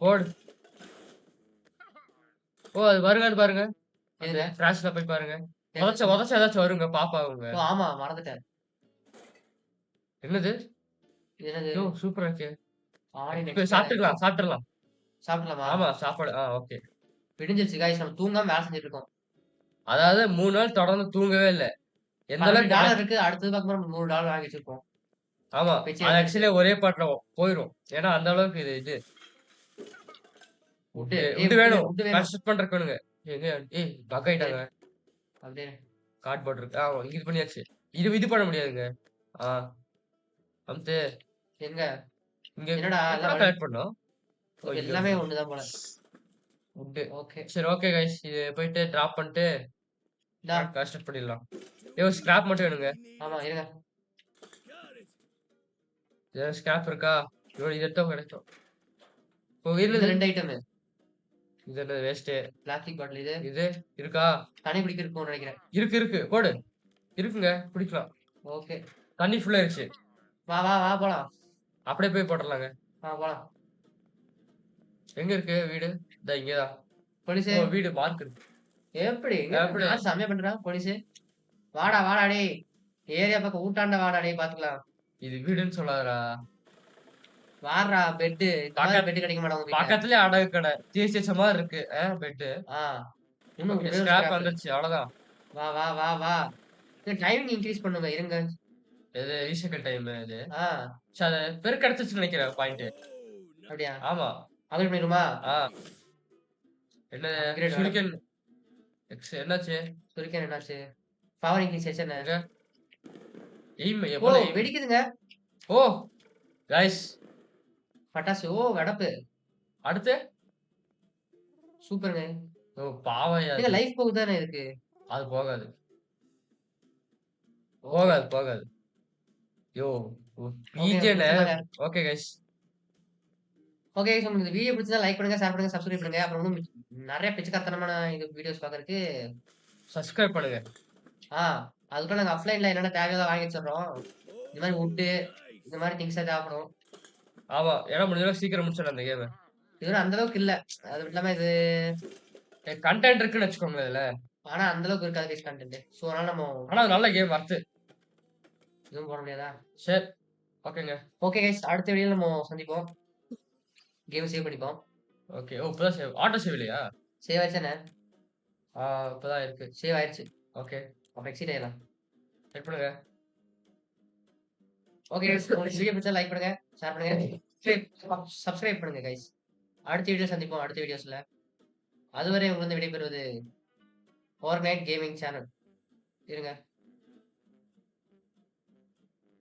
போடு. அது வருகான்னு பாருங்க. அந்த எதுங்க? கிராஷ்ல போய் பாருங்க. எது? உதைச்சா ஏதாச்சும் வருங்க பாப்பாவுங்க. ஆமா மறந்துட்டேன். என்னது? இது என்னது? சூப்பரா இருக்கே. ஆடி இப்ப நெக்ஸ்ட் சாப்பிட்டுக்கலாம், சாப்பிட்டுறலாம். சாப்பிடலாமா? ஆமா, சாப்பாடு. ஓகே. விடிஞ்சிருச்சு காய்ஸ். நம்ம தூங்காம வேலை செஞ்சுட்டு இருக்கோம். அதாவது 3 நாள் தொடர்ந்து தூங்கவே இல்ல. எந்த அளவுக்கு $12 இருக்கு. அடுத்தது பார்க்கும்போது $100 வாங்கி வச்சிருக்கோம். ஆமா. பிச்சை அது எடுத்துட்டு. ஆக்சுவலி ஒரே பாட்டுல போயிரும். ஏன்னா அந்த அளவுக்கு இது வுட்டு. வுட் வேணும். வுட்டு வேணும். கன்ஸ்ட்ரக்ட் பண்றதுக்கு வேணுங்க. எங்க பக் ஆயிட்டாங்க. அப்படியே. கார்ட்போர்ட் இருக்கு. இங்க இது பண்ணியாச்சு. இது பண்ண முடியாதுங்க. ஆ. அம்த்து எங்க? இங்க என்னடா எப்படா கலெக்ட் பண்ணோம்? இங்க எல்லாமே ஒண்ணுதான் போல. வுட். ஓகே. சரி ஓகே கைஸ். இது போயிட்டு டிராப் பண்ணிட்டு இந்தா. கன்ஸ்ட்ரக்ட் பண்ணிடலாம். ஸ்கிராப் மட்டும் வேணுங்க. ஆமா இருங்க. ஸ்கிராப் இருக்கா? இது எடுத்தா கிடைக்கும். இது இல்ல 2 ஐட்டம். இது என்ன வேஸ்ட். பிளாஸ்டிக் பாட்டில் இது. இது இருக்கா? தண்ணி குடிக்க இருக்கும்னு நினைக்கிறேன். இருக்கு. போடு. இருக்குங்க. குடிக்கலாம். ஓகே. தண்ணி ஃபுல்லா ஆயிருச்சு. வா, வா, வா போலாம். அப்படியே போய் போட்டுறலாங்க. போலாம். எங்க இருக்கு வீடு? இங்க தான். போலீஸே. வீடு மார்க் இருக்கு. எப்படி? எப்படி? நான் செமையா பண்றான் போலீஸே. வாடா டேய். ஏரியா பக்கம் ஊட்டாண்ட வாடா டேய் பாத்துக்கலாம். இது வீடுன்னு சொல்லாதடா. வாடுறா பெட். இந்த மாதிரி பெட் கிடைக்க மாட்டா உங்க வீட்ல. பக்கத்துலயே அடகு கடை. தேசிச்ச மாதிரி இருக்கு. பெட். ஆ. இன்னும் ஒரே ஒரு ஸ்கிராப் scrap. வந்துருச்சு. அவ்வளவுதான். வா, வா, வா, வா. இந்த டைமிங் இன்கிரீஸ் பண்ணுங்க இருங்க. இது ரீசைக்கிள் டைம் இது. ஆ. அது பெருக்கு அடிச்சிருச்சுன்னு நினைக்கிறேன் பாயிண்ட். அப்படியா? ஆமா. அப்கிரேட் பண்ணிருமா? ஆ. என்ன Upgrade ஷூரிகன் என்னாச்சு? சுரிக்கன் என்னாச்சு? பவர் இன்கிரீஸ் ஆச்சு என்ன? எய்ம் ஓ எவ்வளவு aim? வெடிக்குதுங்க. ஓ கைஸ் பட்டாசு. ஓ வெடப்பு. அடுத்து சூப்பருங்க. பாவையா ஏங்க லைஃப் போகுதானே இருக்கு. அது போகாது. போகாது. யோ ஈஜேல. Okay guys. ஓகே கைஸ் உங்களுக்கு இந்த வீடியோ பிடிச்சதா லைக் பண்ணுங்க, ஷேர் பண்ணுங்க, சப்ஸ்கிரைப் பண்ணுங்க. அப்புறம் இன்னும் நிறைய பிச்சைக்காரத்தனமான இது வீடியோஸ் பார்க்கறதுக்கு சப்ஸ்கிரைப் பண்ணுங்க. அதுக்குள்ள நாங்க ஆஃப்லைன்ல என்னென்ன தேவையோ வாங்கி வச்சிடுறோம். இந்த மாதிரி வுட்டு இந்த மாதிரி திங்ஸ் தேவைப்படும். ஆமா. ஏன்னா முடிஞ்ச அளவுக்கு சீக்கிரம் முடிச்சிடலாம் அந்த கேம். இது அந்த அளவுக்கு இல்ல. அது இல்லாம இது கண்டென்ட் இருக்குன்னு வச்சுக்கோங்க இதுல. ஆனா அந்த அளவுக்கு இருக்காது கைஸ் கண்டென்ட். சோ அதனால நம்ம ஆனா அது நல்ல கேம் வர்த்து. இதுவும் போட முடியாதா? சரி. ஓகேங்க. ஓகே கைஸ் அடுத்த வீடியோல நம்ம சந்திப்போம். கேம் சேவ் பண்ணிப்போம். ஓகே. இப்பதான் சேவ். ஆட்டோ சேவ் இல்லையா? சேவ் ஆயிடுச்சானே? இப்பதான் இருக்கு. சேவ் ஆயிடுச்சு. ஓகே. அப்ப எக்ஸிட் ஆயிடலாம். செக் பண்ணுங்க. ஓகே கைஸ் உங்களுக்கு வீடியோ பிடிச்சா லைக் பண்ணுங்க, ஷேர் பண்ணுங்க, சப்ஸ்கிரைப் பண்ணுங்க கைஸ். அடுத்த வீடியோ சந்திப்போம் அடுத்த வீடியோஸ்ல. அதுவரை உங்களிருந்து விடைபெறுவது ஓவர் நைட் கேமிங் சேனல். இருங்க.